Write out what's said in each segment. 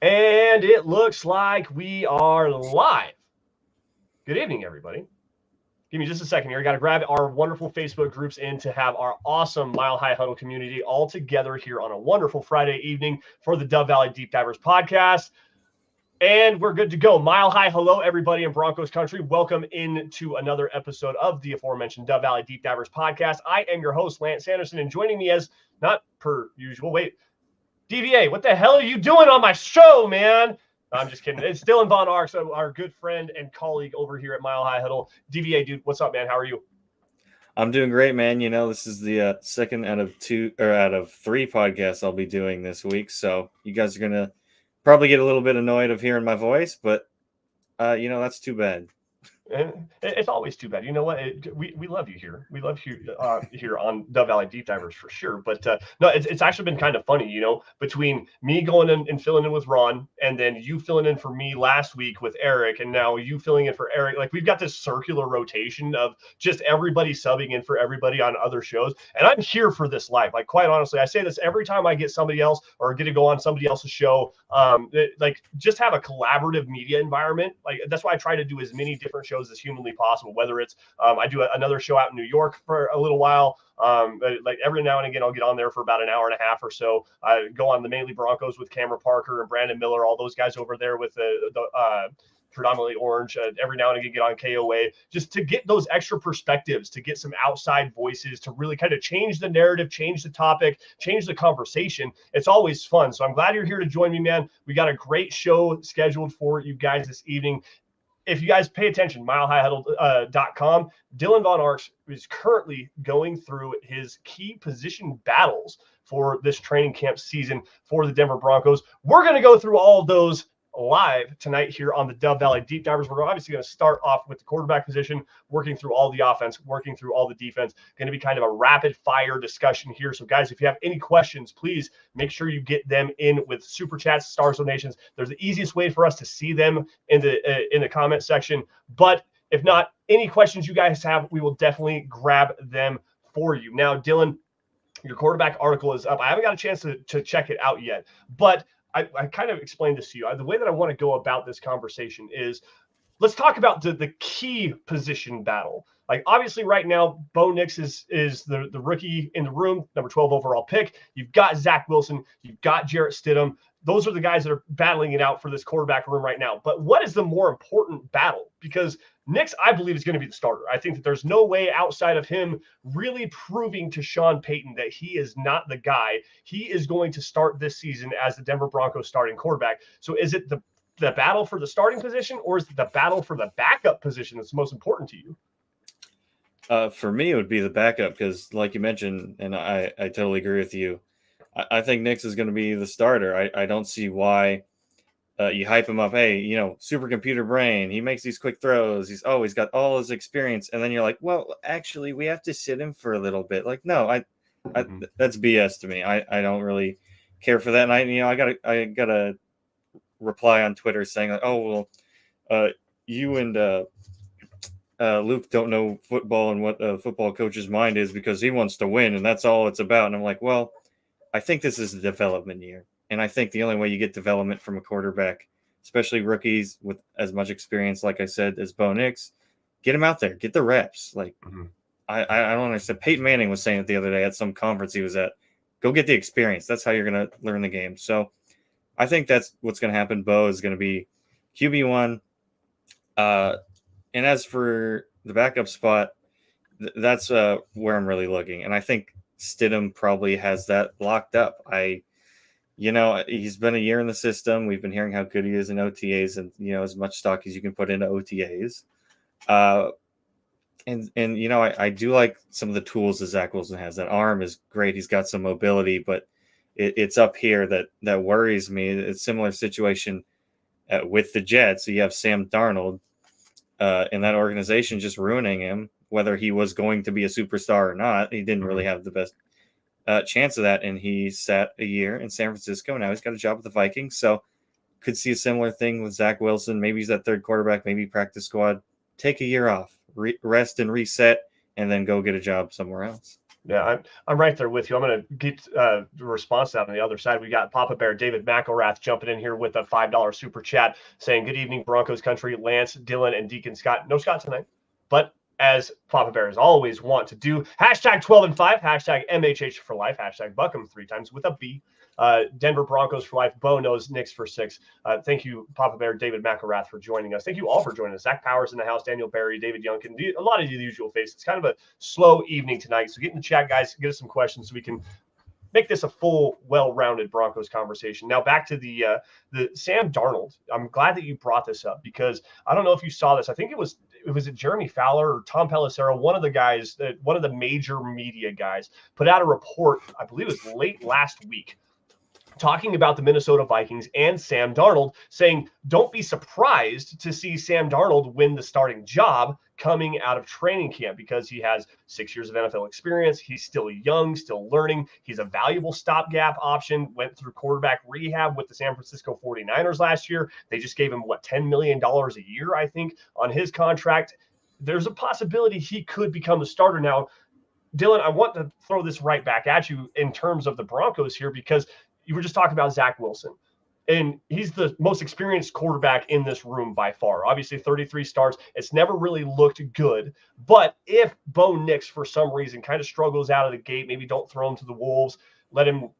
And it looks like we are live. Good evening, everybody. Give me just a second here. I got to grab our wonderful Facebook groups in to have our awesome Mile High Huddle community all together here on a wonderful Friday evening for the Dove Valley Deep Divers podcast. And we're good to go. Mile High, hello, everybody in Broncos country. Welcome into another episode of the aforementioned Dove Valley Deep Divers podcast. I am your host, Lance Sanderson, and joining me as not per usual. Wait, DVA, what the hell are you doing on my show, man? No, I'm just kidding. It's Dylan Von Arx, our good friend and colleague over here at Mile High Huddle. DVA, dude, what's up, man? How are you? I'm doing great, man. You know, this is the second out of three podcasts I'll be doing this week. So you guys are going to probably get a little bit annoyed of hearing my voice, but, that's too bad. And it's always too bad. You know what? We love you here. We love you here on Dove Valley Deep Divers for sure. But no, it's actually been kind of funny, between me going in and filling in with Ron and then you filling in for me last week with Eric and now you filling in for Eric. Like we've got this circular rotation of just everybody subbing in for everybody on other shows. And I'm here for this life. Like quite honestly, I say this every time I get somebody else or get to go on somebody else's show. Just have a collaborative media environment. Like that's why I try to do as many different shows as humanly possible, whether it's I do another show out in New York for a little while, like every now and again I'll get on there for about an hour and a half or so. I go on the Mainly Broncos with Cameron Parker and Brandon Miller, all those guys over there with the predominantly orange. Every now and again get on KOA just to get those extra perspectives, to get some outside voices, to really kind of change the narrative, change the topic, change the conversation. It's always fun. So I'm glad you're here to join me, man. We got a great show scheduled for you guys this evening. If you guys pay attention, milehighhuddle.com, Dylan Von Arx is currently going through his key position battles for this training camp season for the Denver Broncos. We're going to go through all of those live tonight here on the Dove Valley Deep Divers. We're obviously going to start off with the quarterback position, working through all the offense, working through all the defense. Going to be kind of a rapid fire discussion here. So guys, if you have any questions, please make sure you get them in with super chats, stars, donations. There's the easiest way for us to see them in the comment section. But if not, any questions you guys have, we will definitely grab them for you. Now, Dylan, your quarterback article is up. I haven't got a chance to check it out yet, but I kind of explained this to you. The way that I want to go about this conversation is let's talk about the key position battle. Like obviously right now, Bo Nix is the rookie in the room, number 12 overall pick. You've got Zach Wilson, you've got Jarrett Stidham. Those are the guys that are battling it out for this quarterback room right now. But what is the more important battle? Because Nix, I believe, is going to be the starter. I think that there's no way outside of him really proving to Sean Payton that he is not the guy. He is going to start this season as the Denver Broncos starting quarterback. So is it the battle for the starting position, or is it the battle for the backup position that's most important to you? For me, it would be the backup because, like you mentioned, and I totally agree with you, I think Nix is going to be the starter. I don't see why you hype him up. Hey, supercomputer brain. He makes these quick throws. He's got all his experience. And then you're like, well, actually, we have to sit him for a little bit. Like, no, that's BS to me. I don't really care for that. And I got a reply on Twitter saying like, oh, well, you and Luke don't know football and what a football coach's mind is because he wants to win and that's all it's about. And I'm like, well, I think this is a development year. And I think the only way you get development from a quarterback, especially rookies with as much experience, like I said, as Bo Nix, get him out there, get the reps. Like, I don't understand. Peyton Manning was saying it the other day at some conference he was at. Go get the experience. That's how you're going to learn the game. So I think that's what's going to happen. Bo is going to be QB1. And as for the backup spot, that's where I'm really looking. And I think Stidham probably has that locked up. He's been a year in the system. We've been hearing how good he is in OTAs and, as much stock as you can put into OTAs. I do like some of the tools that Zach Wilson has. That arm is great. He's got some mobility, but it's up here that worries me. It's a similar situation with the Jets. So you have Sam Darnold in that organization just ruining him, whether he was going to be a superstar or not. He didn't really have the best chance of that, and he sat a year in San Francisco. Now he's got a job with the Vikings, so could see a similar thing with Zach Wilson. Maybe he's that third quarterback, maybe practice squad. Take a year off, rest and reset, and then go get a job somewhere else. Yeah, I'm right there with you. I'm going to get the response out on the other side. We got Papa Bear David McElrath jumping in here with a $5 super chat saying, "Good evening, Broncos country. Lance, Dylan, and Deacon Scott. No Scott tonight, but as Papa Bears always want to do, hashtag 12 and 5, hashtag MHH for life, hashtag Buckham 3 times with a B. Denver Broncos for life. Bo knows Knicks for 6. Thank you, Papa Bear David McElrath, for joining us. Thank you all for joining us. Zach Powers in the house, Daniel Barry, David Youngkin, a lot of the usual faces. It's kind of a slow evening tonight. So get in the chat, guys. Get us some questions so we can make this a full, well-rounded Broncos conversation. Now back to the Sam Darnold. I'm glad that you brought this up because I don't know if you saw this. I think it was Jeremy Fowler or Tom Pelissero, one of the guys, one of the major media guys, put out a report, I believe it was late last week, talking about the Minnesota Vikings and Sam Darnold, saying, don't be surprised to see Sam Darnold win the starting job coming out of training camp because he has 6 years of NFL experience. He's still young, still learning. He's a valuable stopgap option, went through quarterback rehab with the San Francisco 49ers last year. They just gave him, $10 million a year, I think, on his contract. There's a possibility he could become the starter. Now, Dylan, I want to throw this right back at you in terms of the Broncos here because you were just talking about Zach Wilson, and he's the most experienced quarterback in this room by far. Obviously, 33 starts. It's never really looked good. But if Bo Nix, for some reason, kind of struggles out of the gate, maybe don't throw him to the Wolves, let him,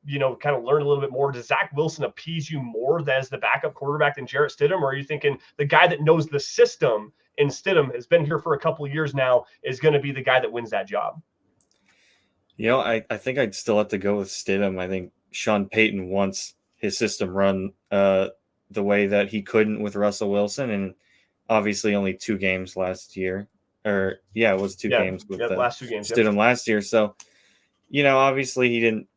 kind of learn a little bit more. Does Zach Wilson appease you more as the backup quarterback than Jarrett Stidham? Or are you thinking the guy that knows the system in Stidham, has been here for a couple of years now, is going to be the guy that wins that job? I think I'd still have to go with Stidham. I think Sean Payton wants his system run the way that he couldn't with Russell Wilson, and obviously only 2 games last year. It was 2 games with the last 2 games, Stidham last year. So, obviously he didn't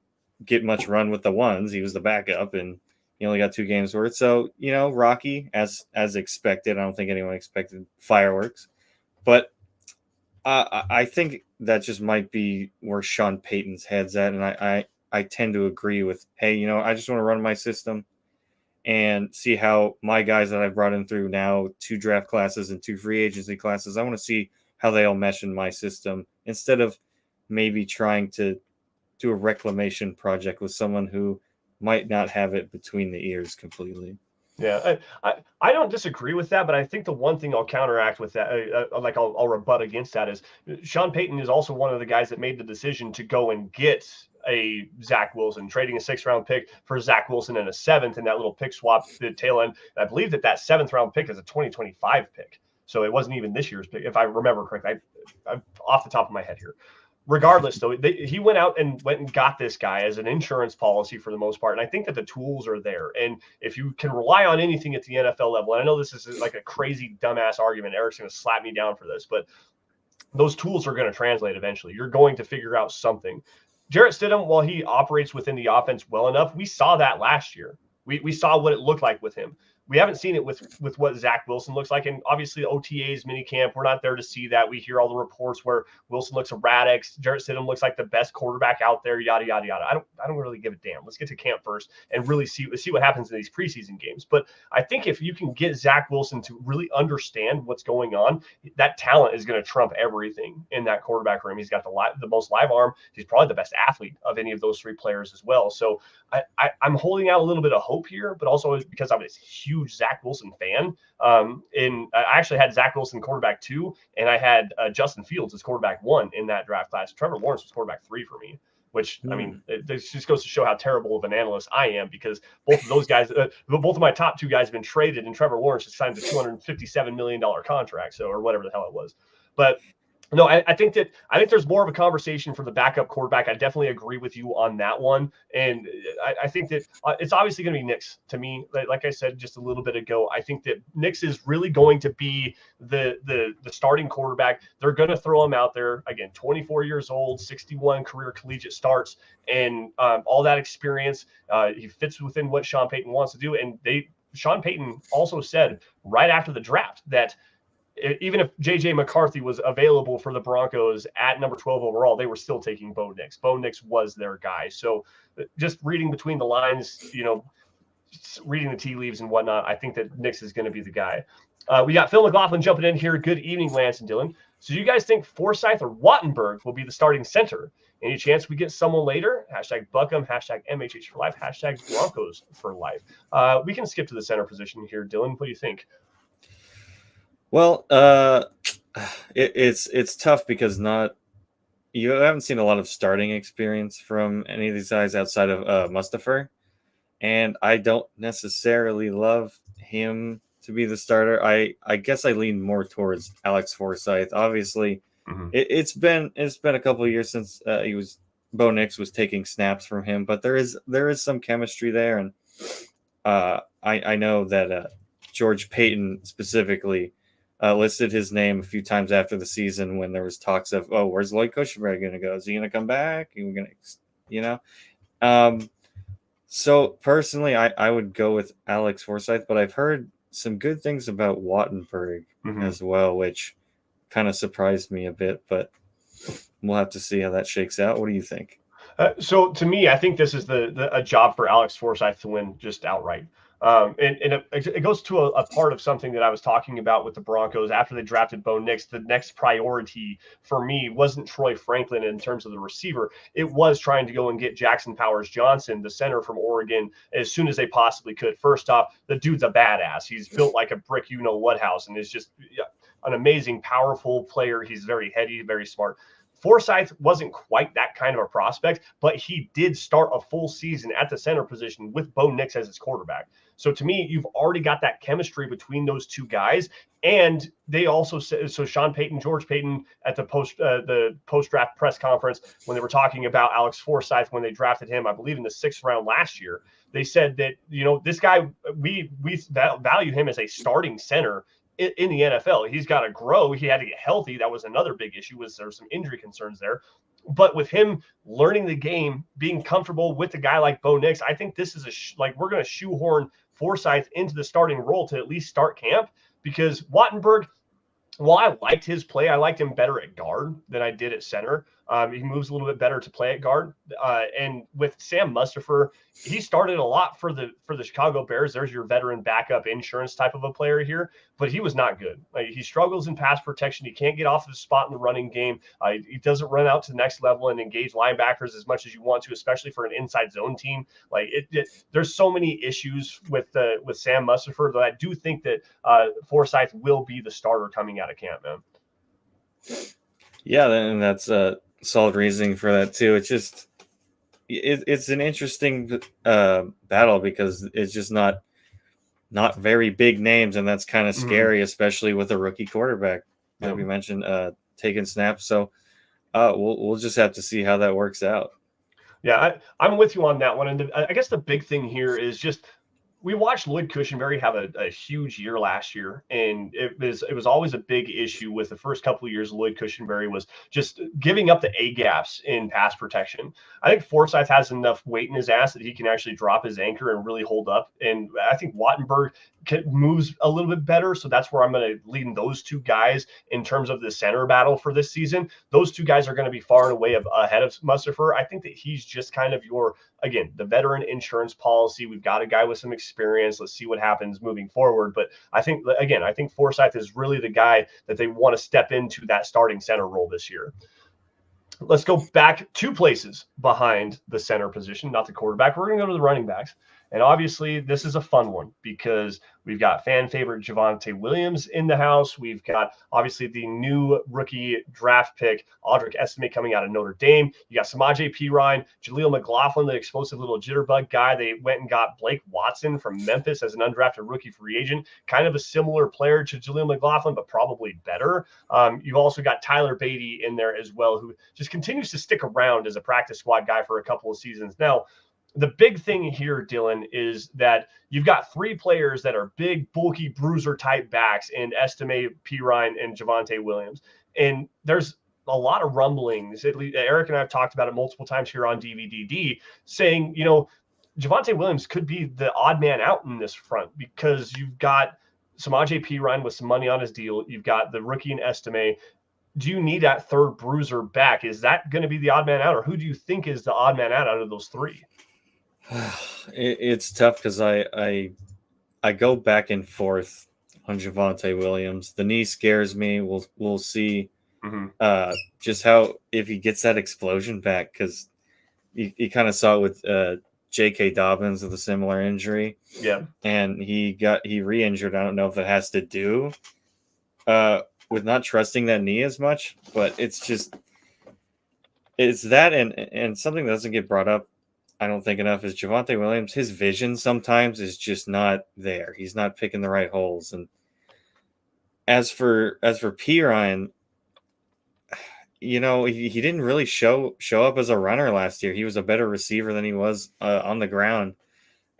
get much run with the ones. He was the backup, and he only got 2 games worth. So, rocky as expected. I don't think anyone expected fireworks, but I think that just might be where Sean Payton's head's at, and I tend to agree with, hey, I just want to run my system and see how my guys that I've brought in through now 2 draft classes and 2 free agency classes, I want to see how they all mesh in my system instead of maybe trying to do a reclamation project with someone who might not have it between the ears completely. Yeah, I don't disagree with that, but I think the one thing I'll counteract with that, I'll rebut against that, is Sean Payton is also one of the guys that made the decision to go and get a Zach Wilson, trading a 6th-round pick for Zach Wilson and a 7th in that little pick swap at the tail end. And I believe that 7th-round pick is a 2025 pick, so it wasn't even this year's pick, if I remember correctly. I'm off the top of my head here. Regardless, though, he went out and got this guy as an insurance policy for the most part. And I think that the tools are there. And if you can rely on anything at the NFL level, and I know this is like a crazy, dumbass argument. Eric's going to slap me down for this, but those tools are going to translate eventually. You're going to figure out something. Jarrett Stidham, while he operates within the offense well enough, we saw that last year. We saw what it looked like with him. We haven't seen it with what Zach Wilson looks like. And obviously OTAs, minicamp, we're not there to see that. We hear all the reports where Wilson looks erratic, Jarrett Stidham looks like the best quarterback out there, yada, yada, yada. I don't really give a damn. Let's get to camp first and really see what happens in these preseason games. But I think if you can get Zach Wilson to really understand what's going on, that talent is going to trump everything in that quarterback room. He's got the most live arm. He's probably the best athlete of any of those 3 players as well. So I'm holding out a little bit of hope here, but also because I'm a huge Zach Wilson fan. And I actually had Zach Wilson quarterback 2, and I had Justin Fields as quarterback 1 in that draft class. Trevor Lawrence was quarterback 3 for me, which, I mean, it just goes to show how terrible of an analyst I am, because both of those guys, both of my top 2 guys have been traded, and Trevor Lawrence just signed a $257 million contract, so, or whatever the hell it was. But no, I think there's more of a conversation for the backup quarterback. I definitely agree with you on that one. And I think that it's obviously going to be Nix to me. Like I said just a little bit ago, I think that Nix is really going to be the starting quarterback. They're going to throw him out there. Again, 24 years old, 61 career collegiate starts, and all that experience. He fits within what Sean Payton wants to do. And Sean Payton also said right after the draft that even if J.J. McCarthy was available for the Broncos at number 12 overall, they were still taking Bo Nix. Bo Nix was their guy. So just reading between the lines, reading the tea leaves and whatnot, I think that Nix is going to be the guy. We got Phil McLaughlin jumping in here. Good evening, Lance and Dylan. So you guys think Forsyth or Wattenberg will be the starting center? Any chance we get someone later? Hashtag Buckham, hashtag MHH for life, hashtag Broncos for life. We can skip to the center position here, Dylan. What do you think? Well, it's tough because you haven't seen a lot of starting experience from any of these guys outside of Mustafa, and I don't necessarily love him to be the starter. I guess I lean more towards Alex Forsyth. Obviously, it's been a couple of years since Bo Nix was taking snaps from him, but there is some chemistry there, and I know that George Payton specifically listed his name a few times after the season when there was talks of, oh, where's Lloyd Cushenberry going to go? Is he going to come back? Are we going to, So personally, I would go with Alex Forsyth, but I've heard some good things about Wattenberg as well, which kind of surprised me a bit, but we'll have to see how that shakes out. What do you think? So to me, I think this is a job for Alex Forsyth to win just outright. And it goes to a part of something that I was talking about with the Broncos after they drafted Bo Nix. The next priority for me wasn't Troy Franklin in terms of the receiver. It was trying to go and get Jackson Powers Johnson, the center from Oregon, as soon as they possibly could. First off, the dude's a badass. He's built like a brick, what house, and is just an amazing, powerful player. He's very heady, very smart. Forsyth wasn't quite that kind of a prospect, but he did start a full season at the center position with Bo Nix as his quarterback. So to me, you've already got that chemistry between those two guys. And they also said, so Sean Payton, George Payton at the post-draft press conference, when they were talking about Alex Forsyth, when they drafted him, I believe in the 6th round last year, they said that, this guy, we value him as a starting center in the NFL. He's got to grow. He had to get healthy. That was another big issue, was there were some injury concerns there. But with him learning the game, being comfortable with a guy like Bo Nix, I think this is we're going to shoehorn Forsyth into the starting role to at least start camp, because Wattenberg, while I liked his play, I liked him better at guard than I did at center. He moves a little bit better to play at guard. And with Sam Mustipher, he started a lot for the Chicago Bears. There's your veteran backup insurance type of a player here, but he was not good. He struggles in pass protection. He can't get off the spot in the running game. He doesn't run out to the next level and engage linebackers as much as you want to, especially for an inside zone team. There's so many issues with Sam Mustipher that I do think that Forsyth will be the starter coming out of camp, man. Yeah, and that's solid reasoning for that too. It's just it's an interesting battle because it's just not very big names, and that's kind of scary, especially with a rookie quarterback that we mentioned taking snaps. So we'll just have to see how that works out. Yeah, I'm with you on that one. And I guess the big thing here is just, we watched Lloyd Cushenberry have a huge year last year, and it was always a big issue with the first couple of years. Lloyd Cushenberry was just giving up the A gaps in pass protection. I think Forsyth has enough weight in his ass that he can actually drop his anchor and really hold up. And I think Wattenberg moves a little bit better, so that's where I'm going to lean those two guys in terms of the center battle for this season. Those two guys are going to be far and away ahead of Mustipher. I think that he's just kind of again, the veteran insurance policy. We've got a guy with some experience. Let's see what happens moving forward. But I think Forsyth is really the guy that they want to step into that starting center role this year. Let's go back 2 places behind the center position, not the quarterback. We're going to go to the running backs. And obviously, this is a fun one because we've got fan favorite Javonte Williams in the house. We've got, obviously, the new rookie draft pick, Audric Estime, coming out of Notre Dame. You got Samaje Perine, Jaleel McLaughlin, the explosive little jitterbug guy. They went and got Blake Watson from Memphis as an undrafted rookie free agent. Kind of a similar player to Jaleel McLaughlin, but probably better. You've also got Tyler Beatty in there as well, who just continues to stick around as a practice squad guy for a couple of seasons now. The big thing here, Dylan, is that you've got 3 players that are big, bulky, bruiser type backs in Estime, Perine, and Javonte Williams. And there's a lot of rumblings. At least Eric and I have talked about it multiple times here on DVDD, saying, Javonte Williams could be the odd man out in this front because you've got Samaje Perine with some money on his deal. You've got the rookie in Estime. Do you need that third bruiser back? Is that going to be the odd man out, or who do you think is the odd man out of those 3? It's tough because I go back and forth on Javonte Williams. The knee scares me. We'll see Just how if he gets that explosion back, because you kind of saw it with J.K. Dobbins with a similar injury. Yeah. And he re-injured. I don't know if it has to do with not trusting that knee as much, but it's that and something that doesn't get brought up, I don't think enough, is Javonte Williams. His vision sometimes is just not there. He's not picking the right holes. And as for P. Ryan, he didn't really show up as a runner last year. He was a better receiver than he was on the ground.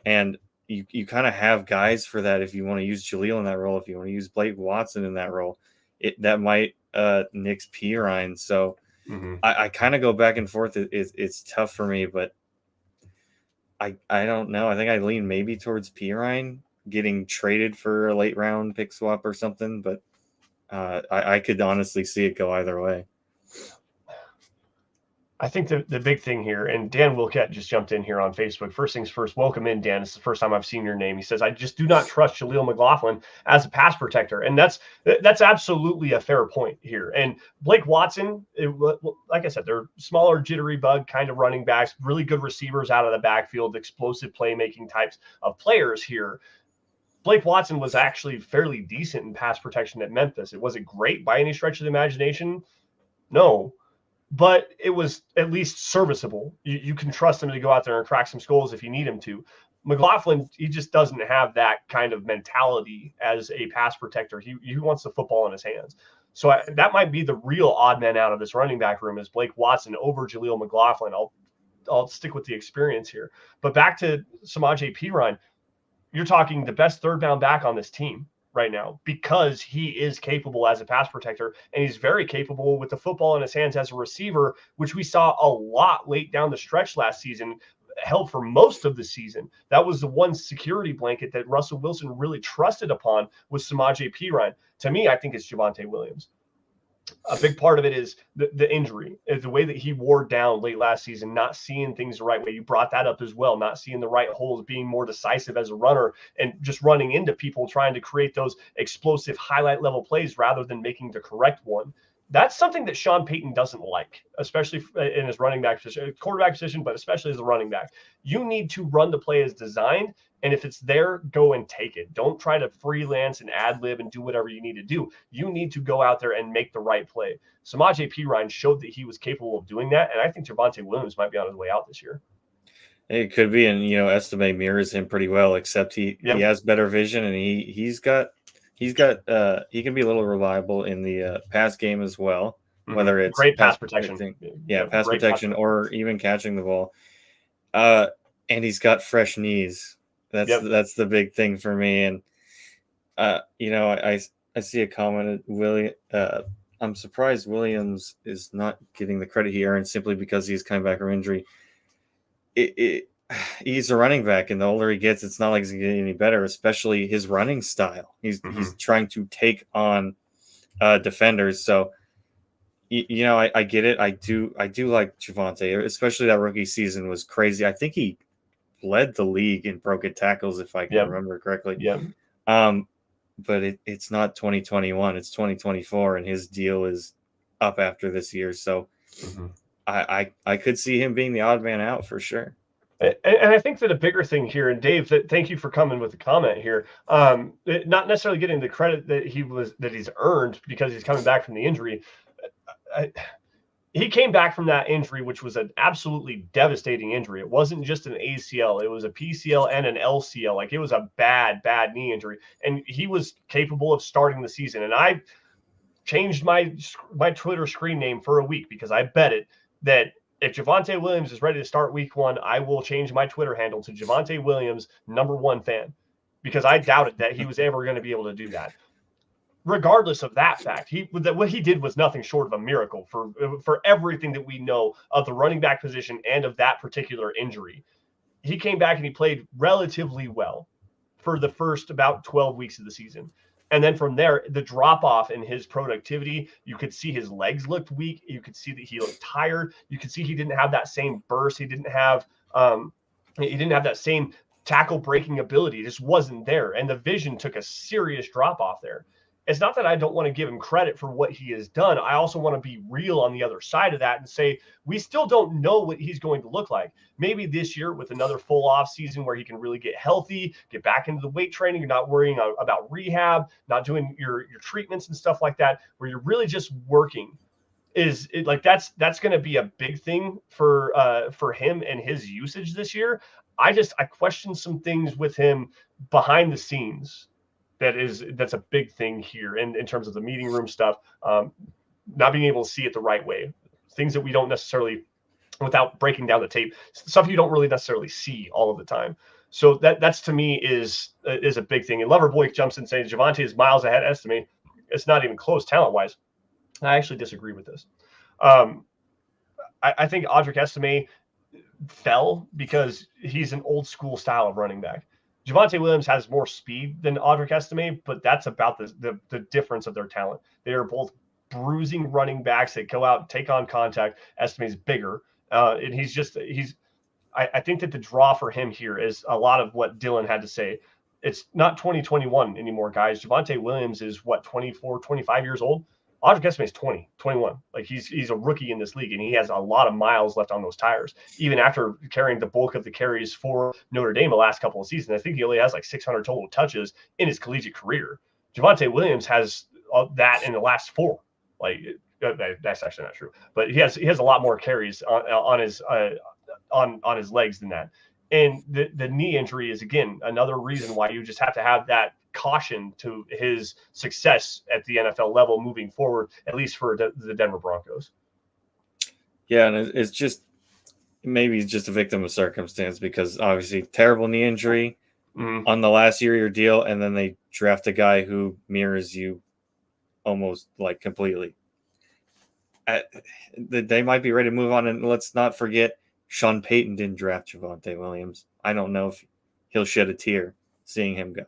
And you kind of have guys for that if you want to use Jaleel in that role, if you want to use Blake Watson in that role. That might nix P. Ryan. So I kind of go back and forth. It's tough for me, but I don't know. I think I lean maybe towards P. Ryan getting traded for a late round pick swap or something, but I could honestly see it go either way. I think the big thing here, and Dan Wilkett just jumped in here on Facebook. First things first, welcome in, Dan. It's the first time I've seen your name. He says, I just do not trust Jaleel McLaughlin as a pass protector. And that's absolutely a fair point here. And Blake Watson, like I said, they're smaller, jittery bug kind of running backs, really good receivers out of the backfield, explosive playmaking types of players here. Blake Watson was actually fairly decent in pass protection at Memphis. It wasn't great by any stretch of the imagination. No. But it was at least serviceable. You can trust him to go out there and crack some skulls if you need him to. McLaughlin, he just doesn't have that kind of mentality as a pass protector. He wants the football in his hands. So that might be the real odd man out of this running back room is Blake Watson over Jaleel McLaughlin. I'll stick with the experience here. But back to Samaje Perine, you're talking the best third down back on this team right now because he is capable as a pass protector and he's very capable with the football in his hands as a receiver, which we saw a lot late down the stretch last season, held for most of the season. That was the one security blanket that Russell Wilson really trusted upon was Samaje Perine. To me, I think it's Javonte Williams. A big part of it is the injury, the way that he wore down late last season, not seeing things the right way. You brought that up as well, not seeing the right holes, being more decisive as a runner and just running into people, trying to create those explosive highlight level plays rather than making the correct one. That's something that Sean Payton doesn't like, especially in his running back position, quarterback position, but especially as a running back. You need to run the play as designed. And if it's there, go and take it. Don't try to freelance and ad lib and do whatever you need to do. You need to go out there and make the right play. Samaje Perine showed that he was capable of doing that. And I think Javonte Williams might be on his way out this year. It could be. And, Estime mirrors him pretty well, except he has better vision and he can be a little reliable in the pass game as well, whether it's great pass protection. Pass protection or even catching the ball. And he's got fresh knees. That's the big thing for me. And I see a comment at I'm surprised Williams is not getting the credit he earned simply because he's coming back from injury. He's a running back, and the older he gets, it's not like he's getting any better, especially his running style. He's trying to take on defenders. So, I get it. I do like Javonte, especially that rookie season was crazy. I think he led the league in broken tackles, if I can remember correctly. Yeah. But it's not 2021, it's 2024, and his deal is up after this year. So I could see him being the odd man out for sure. And I think that a bigger thing here, and Dave, thank you for coming with the comment here. Not necessarily getting the credit that he's earned because he's coming back from the injury. He came back from that injury, which was an absolutely devastating injury. It wasn't just an ACL. It was a PCL and an LCL. Like, it was a bad knee injury. And he was capable of starting the season. And I changed my Twitter screen name for a week because I bet it that if Javonte Williams is ready to start week 1, I will change my Twitter handle to Javonte Williams #1 fan because I doubted that he was ever going to be able to do that. Regardless of that fact, what he did was nothing short of a miracle for everything that we know of the running back position and of that particular injury. He came back and he played relatively well for the first about 12 weeks of the season. And then from there, the drop off in his productivity, you could see his legs looked weak. You could see that he looked tired. You could see he didn't have that same burst. He didn't have that same tackle breaking ability. It just wasn't there. And the vision took a serious drop off there. it's not that I don't want to give him credit for what he has done. I also want to be real on the other side of that and say, we still don't know what he's going to look like. Maybe this year with another full off season where he can really get healthy, get back into the weight training, you're not worrying about rehab, not doing your treatments and stuff like that, where you're really just working. That's going to be a big thing for him and his usage this year. I question some things with him behind the scenes. That's a big thing here in terms of the meeting room stuff. Not being able to see it the right way, things that we don't necessarily, without breaking down the tape, stuff you don't really necessarily see all of the time. So that's to me is a big thing. And Loverboy jumps in saying Javonte is miles ahead. Estimate it's not even close talent wise. I actually disagree with this. I think Audric Estime fell because he's an old school style of running back. Javonte Williams has more speed than Audric Estime, but that's about the difference of their talent. They are both bruising running backs that go out and take on contact. Estime's bigger. And I think that the draw for him here is a lot of what Dylan had to say. It's not 2021 anymore, guys. Javonte Williams is 24, 25 years old. Audric Estime is 20, 21. Like he's a rookie in this league, and he has a lot of miles left on those tires. Even after carrying the bulk of the carries for Notre Dame the last couple of seasons, I think he only has like 600 total touches in his collegiate career. Javonte Williams has that in the last 4. Like that's actually not true, but he has a lot more carries on his legs than that. And the knee injury is again another reason why you just have to have that caution to his success at the NFL level moving forward, at least for the Denver Broncos. Yeah, and it's just maybe he's just a victim of circumstance because obviously terrible knee injury on the last year of your deal, and then they draft a guy who mirrors you almost like completely. They might be ready to move on, and let's not forget Sean Payton didn't draft Javonte Williams. I don't know if he'll shed a tear seeing him go.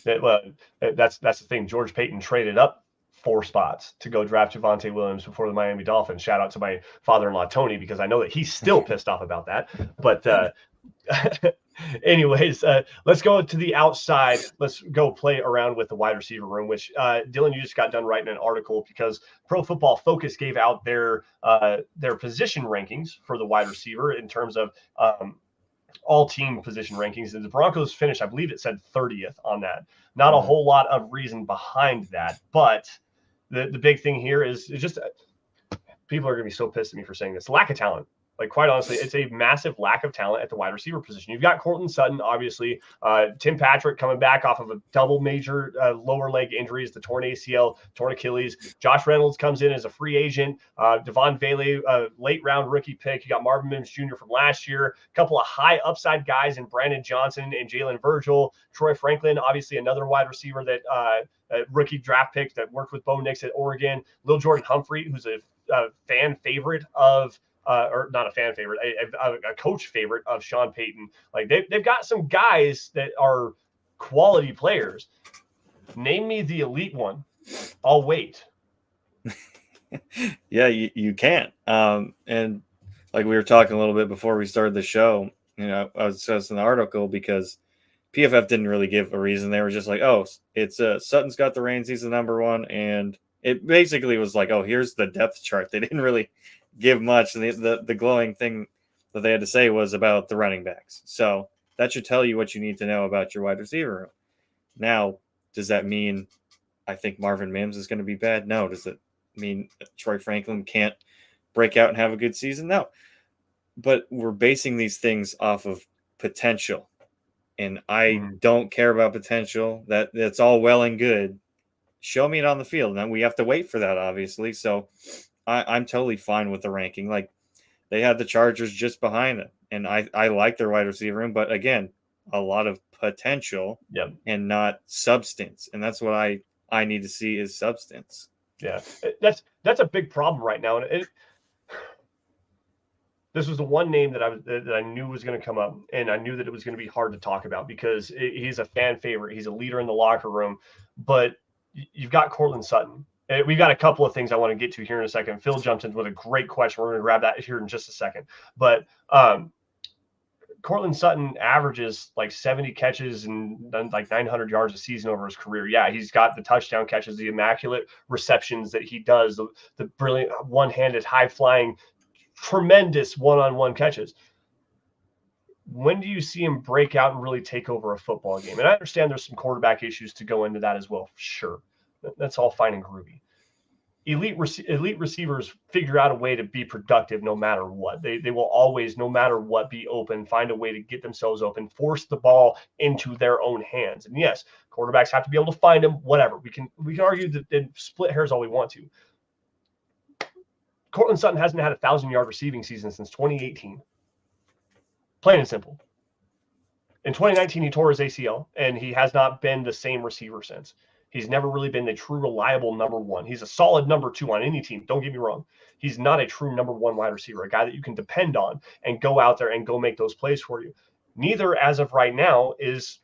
That's the thing. George Payton traded up 4 spots to go draft Javonte Williams before the Miami Dolphins. Shout out to my father-in-law, Tony, because I know that he's still pissed off about that. But anyways, let's go to the outside. Let's go play around with the wide receiver room, which Dylan, you just got done writing an article because Pro Football Focus gave out their position rankings for the wide receiver in terms of all team position rankings. And the Broncos finished, I believe it said 30th on that. Not a whole lot of reason behind that, but the big thing here is just people are going to be so pissed at me for saying this. Lack of talent. Like, quite honestly, it's a massive lack of talent at the wide receiver position. You've got Cortland Sutton, obviously. Tim Patrick coming back off of a double major lower leg injuries, the torn ACL, torn Achilles. Josh Reynolds comes in as a free agent. Devon Vele, late round rookie pick. You got Marvin Mims Jr. from last year. A couple of high upside guys in Brandon Johnson and Jalen Virgil. Troy Franklin, obviously another wide receiver that rookie draft pick that worked with Bo Nix at Oregon. Lil Jordan Humphrey, who's a fan favorite of or not a fan favorite, a coach favorite of Sean Payton. Like they've got some guys that are quality players. Name me the elite one. I'll wait. Yeah, you can't. And like we were talking a little bit before we started the show, you know, I was discussing the article because PFF didn't really give a reason. They were just like, oh, it's Sutton's got the reins. He's the number one. And it basically was like, oh, here's the depth chart. They didn't really give much. And the glowing thing that they had to say was about the running backs. So that should tell you what you need to know about your wide receiver room. Now, does that mean I think Marvin Mims is going to be bad? No. Does it mean Troy Franklin can't break out and have a good season? No. But we're basing these things off of potential. And I don't care about potential. That's all well and good. Show me it on the field. Now we have to wait for that, obviously. So I'm totally fine with the ranking. Like, they had the Chargers just behind it, and I like their wide receiver room, but again, a lot of potential and not substance. And that's what I need to see is substance. Yeah, that's a big problem right now. And this was the one name that I knew was going to come up, and I knew that it was going to be hard to talk about because he's a fan favorite. He's a leader in the locker room, but you've got Cortland Sutton. We've got a couple of things I want to get to here in a second. Phil jumped in with a great question. We're going to grab that here in just a second. But Cortland Sutton averages like 70 catches and like 900 yards a season over his career. Yeah, he's got the touchdown catches, the immaculate receptions that he does, the brilliant one-handed, high-flying, tremendous one-on-one catches. When do you see him break out and really take over a football game? And I understand there's some quarterback issues to go into that as well. Sure, that's all fine and groovy. Elite receivers figure out a way to be productive no matter what. They will always, no matter what, be open, find a way to get themselves open, force the ball into their own hands. And yes, quarterbacks have to be able to find them, whatever. We can argue that and split hairs all we want to. Cortland Sutton hasn't had a 1,000-yard receiving season since 2018. Plain and simple. In 2019, he tore his ACL, and he has not been the same receiver since. He's never really been the true reliable number one. He's a solid number two on any team. Don't get me wrong. He's not a true number one wide receiver, a guy that you can depend on and go out there and go make those plays for you. Neither, as of right now, is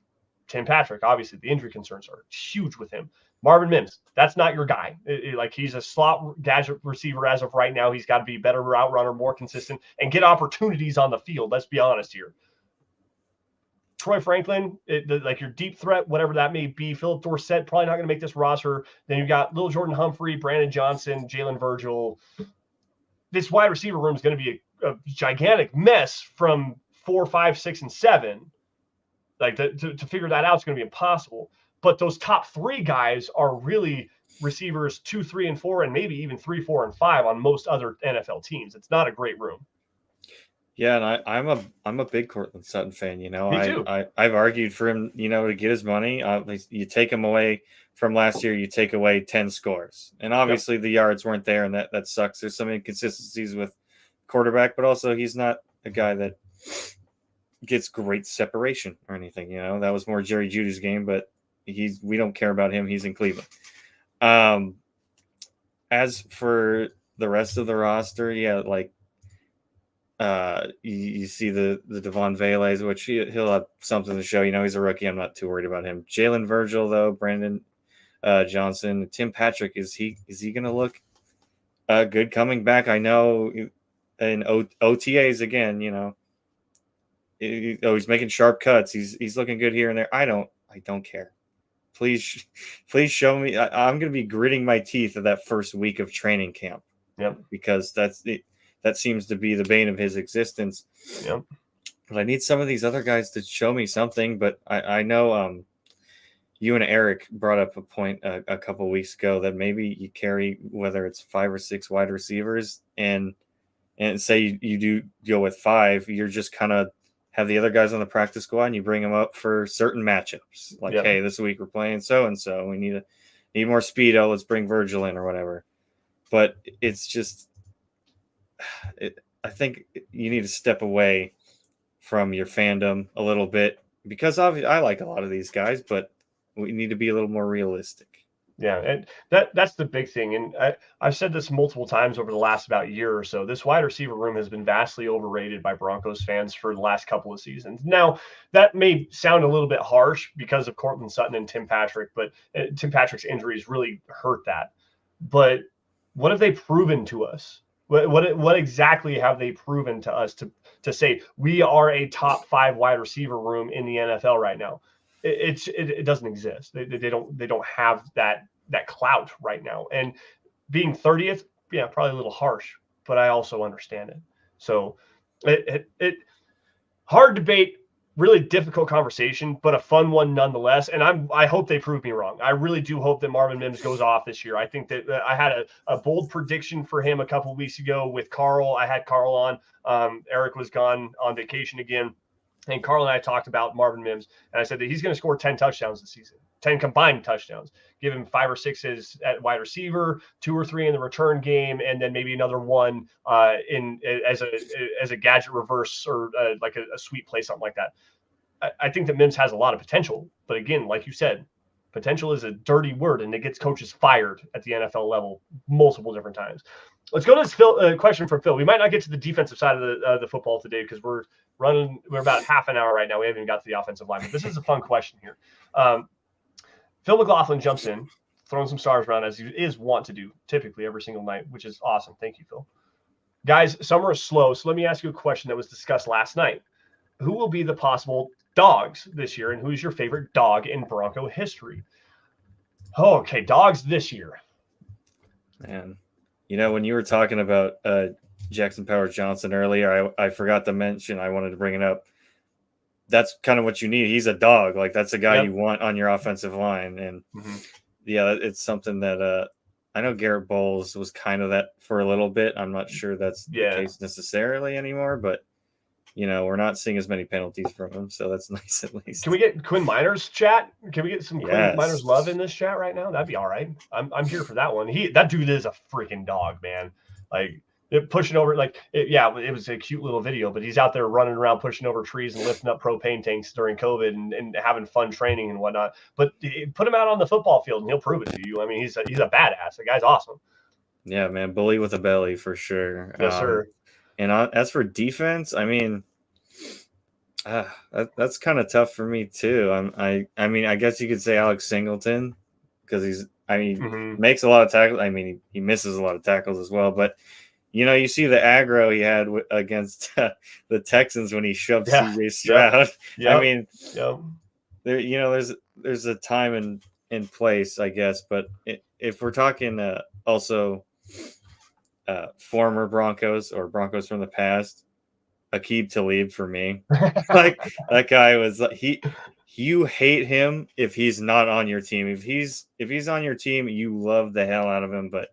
Tim Patrick. Obviously, the injury concerns are huge with him. Marvin Mims, that's not your guy. Like, he's a slot gadget receiver as of right now. He's got to be a better route runner, more consistent, and get opportunities on the field. Let's be honest here. Troy Franklin, like your deep threat, whatever that may be. Philip Dorsett, probably not going to make this roster. Then you got Lil Jordan Humphrey, Brandon Johnson, Jalen Virgil. This wide receiver room is going to be a gigantic mess from 4, 5, 6, and 7. Like, to figure that out is going to be impossible. But those top 3 guys are really receivers 2, 3, and 4, and maybe even 3, 4, and 5 on most other NFL teams. It's not a great room. Yeah, and I'm a big Cortland Sutton fan. You know, Me too. I've argued for him, you know, to get his money. You take him away from last year, you take away 10 scores, and obviously the yards weren't there, and that sucks. There's some inconsistencies with quarterback, but also he's not a guy that gets great separation or anything. You know, that was more Jerry Jeudy's game, but we don't care about him. He's in Cleveland. As for the rest of the roster, yeah, like. You see the Devon Vales, which he'll have something to show. You know, he's a rookie. I'm not too worried about him. Jalen Virgil, though, Brandon Johnson, Tim Patrick, is he going to look good coming back? I know in OTAs again. You know, he's making sharp cuts. He's looking good here and there. I don't care. Please show me. I'm going to be gritting my teeth at that first week of training camp. Yep. Because that seems to be the bane of his existence. Yep. But I need some of these other guys to show me something. But I know you and Eric brought up a point a couple weeks ago that maybe you carry, whether it's 5 or 6 wide receivers, and say you do go with 5, you're just kind of have the other guys on the practice squad and you bring them up for certain matchups. Like, hey, this week we're playing so-and-so. We need more speed. Let's bring Virgil in or whatever. But it's just, I think you need to step away from your fandom a little bit, because obviously I like a lot of these guys, but we need to be a little more realistic. Yeah, and that's the big thing. And I've said this multiple times over the last about year or so. This wide receiver room has been vastly overrated by Broncos fans for the last couple of seasons. Now, that may sound a little bit harsh because of Cortland Sutton and Tim Patrick, but Tim Patrick's injuries really hurt that. But what have they proven to us? What exactly have they proven to us to say we are a top 5 wide receiver room in the NFL right now? It doesn't exist. They don't have that clout right now. And being 30th, yeah, probably a little harsh, but I also understand it. So it hard debate, really difficult conversation, but a fun one nonetheless. And I hope they prove me wrong. I really do hope that Marvin Mims goes off this year. I think that I had a bold prediction for him a couple of weeks ago with Carl. I had Carl on. Eric was gone on vacation again. And Carl and I talked about Marvin Mims, and I said that he's going to score 10 touchdowns this season, 10 combined touchdowns. Give him 5 or 6 at wide receiver, 2 or 3 in the return game, and then maybe another one as a gadget reverse or like a sweep play, something like that. I think that Mims has a lot of potential, but again, like you said, potential is a dirty word, and it gets coaches fired at the NFL level multiple different times. Let's go to this question from Phil. We might not get to the defensive side of the football today because we're about half an hour right now. We haven't even got to the offensive line, but this is a fun question here. Phil McLaughlin jumps in, throwing some stars around as he is wont to do typically every single night, which is awesome. Thank you, Phil. Guys, summer is slow, so let me ask you a question that was discussed last night. who will be the possible dogs this year, and who's your favorite dog in Bronco history? Oh, okay, dogs this year. And when you were talking about Jackson Powers Johnson earlier, I forgot to mention. I wanted to bring it up. That's kind of what you need. He's a dog. Like, that's a guy you want on your offensive line. And yeah, it's something that I know Garrett Bowles was kind of that for a little bit. I'm not sure that's the case necessarily anymore, but we're not seeing as many penalties from him, so that's nice at least. Can we get Quinn Miners chat? Can we get some Quinn Miners love in this chat right now? That'd be all right. I'm here for that one. That dude is a freaking dog, man. Like, pushing over, it was a cute little video, but he's out there running around pushing over trees and lifting up propane tanks during COVID and having fun training and whatnot. But put him out on the football field and he'll prove it to you. I mean, he's a badass. The guy's awesome. Yeah, man, bully with a belly for sure. Yes, sir. And as for defense, I mean, that's kind of tough for me too. I mean, I guess you could say Alex Singleton, because makes a lot of tackles. I mean, he misses a lot of tackles as well, but you see the aggro he had against the Texans when he shoved CJ Stroud. I mean, there's a time and place, I guess. But if we're talking also former Broncos or Broncos from the past, Aqib Talib for me. Like, that guy was you hate him if he's not on your team. If he's on your team, you love the hell out of him. But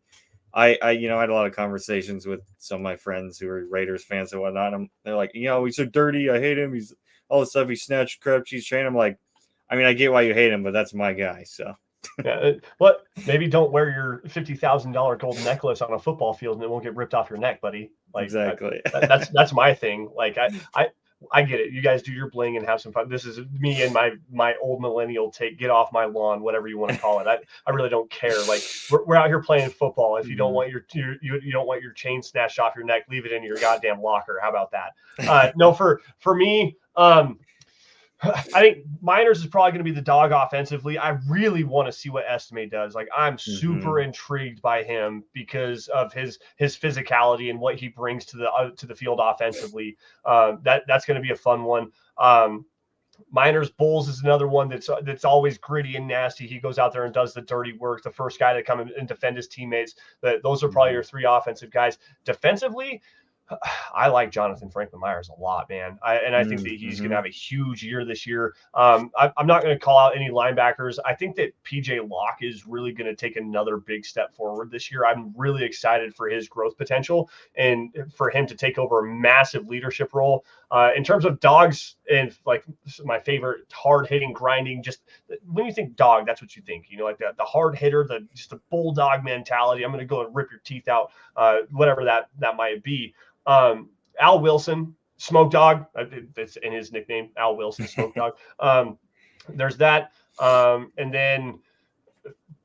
I had a lot of conversations with some of my friends who are Raiders fans and whatnot. They're like, he's so dirty. I hate him. He's all the stuff he snatched, crab cheese train. I'm like, I mean, I get why you hate him, but that's my guy. So maybe don't wear your $50,000 gold necklace on a football field and it won't get ripped off your neck, buddy. Like, exactly. That's my thing. Like, I get it. You guys do your bling and have some fun. This is me and my old millennial take. Get off my lawn, whatever you want to call it. I really don't care. Like, we're out here playing football. If you don't want you don't want your chain snatched off your neck, leave it in your goddamn locker. How about that? No, for me, I think Miners is probably going to be the dog offensively. I really want to see what Estime does. Like, I'm super intrigued by him because of his physicality and what he brings to the field offensively. That's going to be a fun one. Miners Bowles is another one that's always gritty and nasty. He goes out there and does the dirty work. The first guy to come and defend his teammates. Those are probably your three offensive guys. Defensively, I like Jonathan Franklin Myers a lot, man. I think that he's going to have a huge year this year. I'm not going to call out any linebackers. I think that PJ Locke is really going to take another big step forward this year. I'm really excited for his growth potential and for him to take over a massive leadership role. In terms of dogs and like my favorite hard hitting, grinding, just when you think dog, that's what you think, like the hard hitter, just the bulldog mentality. I'm going to go and rip your teeth out, whatever that might be. Al Wilson, Smoke Dog, that's in his nickname, Al Wilson, Smoke Dog. There's that. And then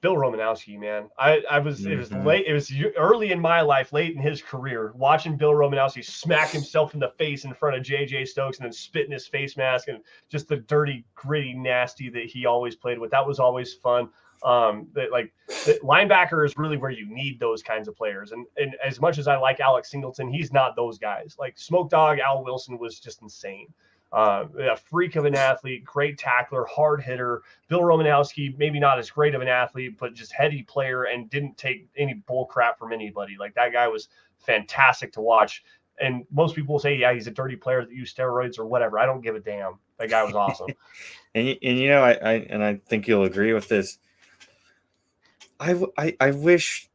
Bill Romanowski, man. It was late. It was early in my life, late in his career, watching Bill Romanowski smack himself in the face in front of JJ Stokes and then spit in his face mask and just the dirty, gritty, nasty that he always played with. That was always fun. The linebacker is really where you need those kinds of players. And as much as I like Alex Singleton, he's not those guys. Like Smoke Dog, Al Wilson was just insane. A freak of an athlete, great tackler, hard hitter. Bill Romanowski, maybe not as great of an athlete, but just heady player and didn't take any bull crap from anybody. Like, that guy was fantastic to watch. And most people will say, yeah, he's a dirty player that used steroids or whatever. I don't give a damn. That guy was awesome. I think you'll agree with this. I wish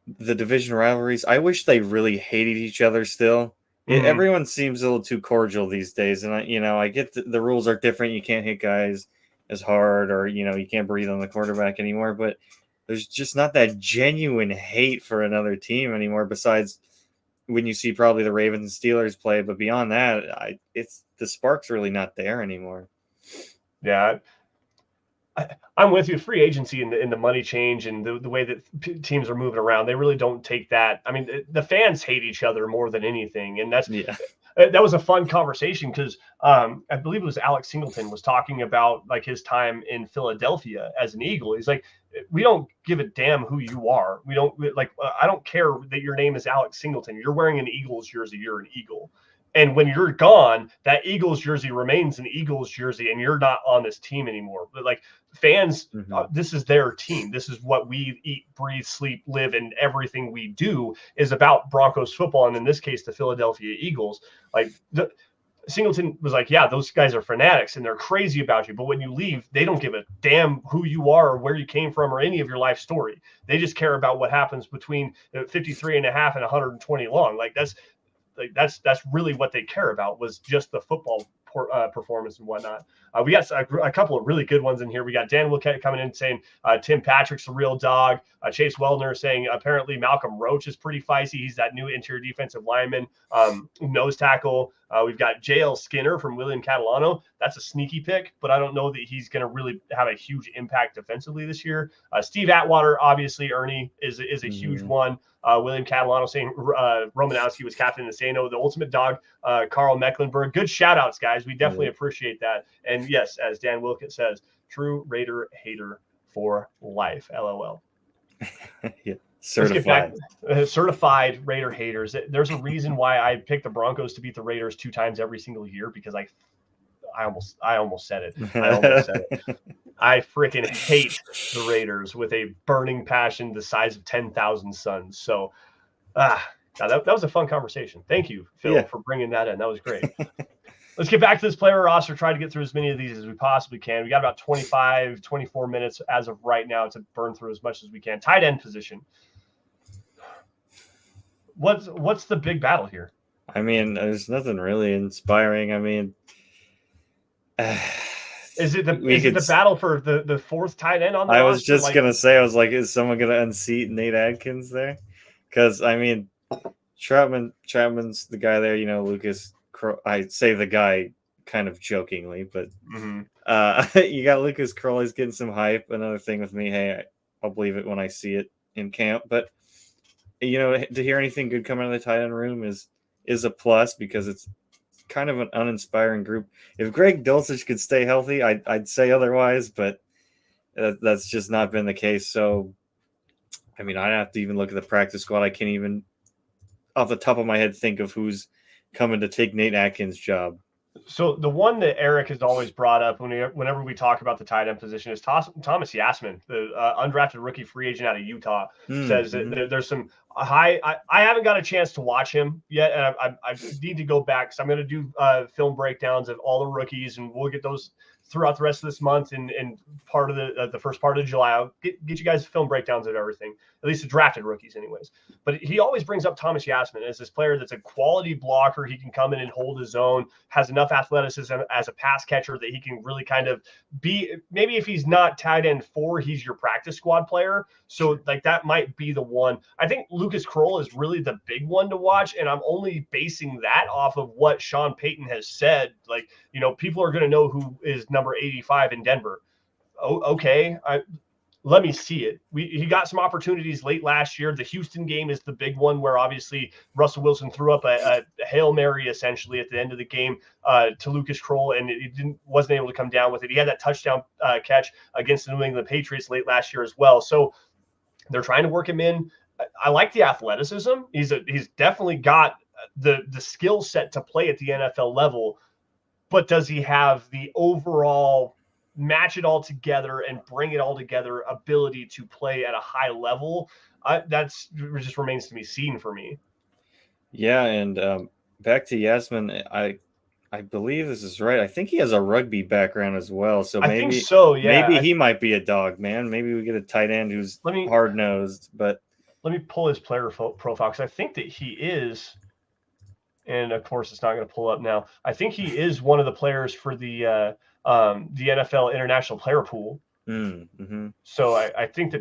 the division rivalries, I wish they really hated each other still. Everyone seems a little too cordial these days. And I get the rules are different. You can't hit guys as hard, or, you can't breathe on the quarterback anymore, but there's just not that genuine hate for another team anymore, besides when you see probably the Ravens and Steelers play. But beyond that, it's the spark's really not there anymore. Yeah. I'm with you. Free agency and the money change and the way that teams are moving around, they really don't take that. I mean, the fans hate each other more than anything. And that was a fun conversation because I believe it was Alex Singleton was talking about like his time in Philadelphia as an Eagle. He's like, we don't give a damn who you are. We don't I don't care that your name is Alex Singleton. You're wearing an Eagles jersey. You're an Eagle. And when you're gone, that Eagles jersey remains an Eagles jersey, and you're not on this team anymore. But like fans, this is their team. This is what we eat, breathe, sleep, live, and everything we do is about Broncos football. And in this case, the Philadelphia Eagles. Like Singleton was like, yeah, those guys are fanatics and they're crazy about you. But when you leave, they don't give a damn who you are or where you came from or any of your life story. They just care about what happens between 53 and a half and 120 long. Like that's really what they care about, was just the football performance and whatnot. We got a couple of really good ones in here. We got Dan Wilkett coming in saying Tim Patrick's a real dog. Chase Wellner saying apparently Malcolm Roach is pretty feisty. He's that new interior defensive lineman, nose tackle. We've got JL Skinner from William Catalano. That's a sneaky pick, but I don't know that he's going to really have a huge impact defensively this year. Steve Atwater, obviously, Ernie is a huge one. William Catalano saying Romanowski was captain of Sano, the ultimate dog, Carl Mecklenburg. Good shout outs, guys. We definitely appreciate that. And yes, as Dan Wilkett says, true Raider hater for life. LOL. Yeah. Certified. Certified Raider haters. There's a reason why I picked the Broncos to beat the Raiders 2 times every single year, because I almost said it. I freaking hate the Raiders with a burning passion the size of 10,000 suns. So, that was a fun conversation. Thank you, Phil, for bringing that in. That was great. Let's get back to this player roster. Try to get through as many of these as we possibly can. We got about 25, 24 minutes as of right now to burn through as much as we can. Tight end position. What's the big battle here? I mean, there's nothing really inspiring. I mean, is it the battle for the fourth tight end on the roster? I was just gonna say, I was like, is someone gonna unseat Nate Adkins there? Because I mean, Troutman's the guy there. You know, Lucas. I say the guy kind of jokingly, but you got Lucas Crowley's getting some hype. Another thing with me, hey, I'll believe it when I see it in camp. But you know, to hear anything good come out of the tight end room is a plus, because it's kind of an uninspiring group. If Greg Dulcich could stay healthy, I'd say otherwise, but that's just not been the case. So, I mean, I'd have to even look at the practice squad. I can't even, off the top of my head, think of who's coming to take Nate Atkins' job. So the one that Eric has always brought up whenever we talk about the tight end position is Thomas Yasmin, the undrafted rookie free agent out of Utah. Says that there's some high. I haven't got a chance to watch him yet, and I need to go back. So I'm going to do film breakdowns of all the rookies, and we'll get those throughout the rest of this month and part of the first part of July. I'll get you guys film breakdowns of everything, at least the drafted rookies anyways. But he always brings up Thomas Yasmin as this player that's a quality blocker. He can come in and hold his own, has enough athleticism as a pass catcher that he can really kind of be, maybe if he's not tight end 4, he's your practice squad player. So like that might be the one. I think Lucas Kroll is really the big one to watch, and I'm only basing that off of what Sean Payton has said. Like, you know, people are going to know who is number 85 in Denver. Oh, okay. Let me see it. He got some opportunities late last year. The Houston game is the big one where obviously Russell Wilson threw up a Hail Mary essentially at the end of the game to Lucas Kroll, and wasn't able to come down with it. He had that touchdown catch against the New England Patriots late last year as well. So they're trying to work him in. I like the athleticism. He's definitely got the skill set to play at the NFL level, but does he have the overall match it all together and bring it all together ability to play at a high level? That's just remains to be seen for me. Yeah, and back to Yasmin, I believe this is right. I think he has a rugby background as well, so maybe I think so. Yeah, maybe he might be a dog, man. Maybe we get a tight end who's hard nosed. But let me pull his player profile, because I think that he is. And of course, it's not going to pull up now. I think he is one of the players for the NFL International Player Pool. So I think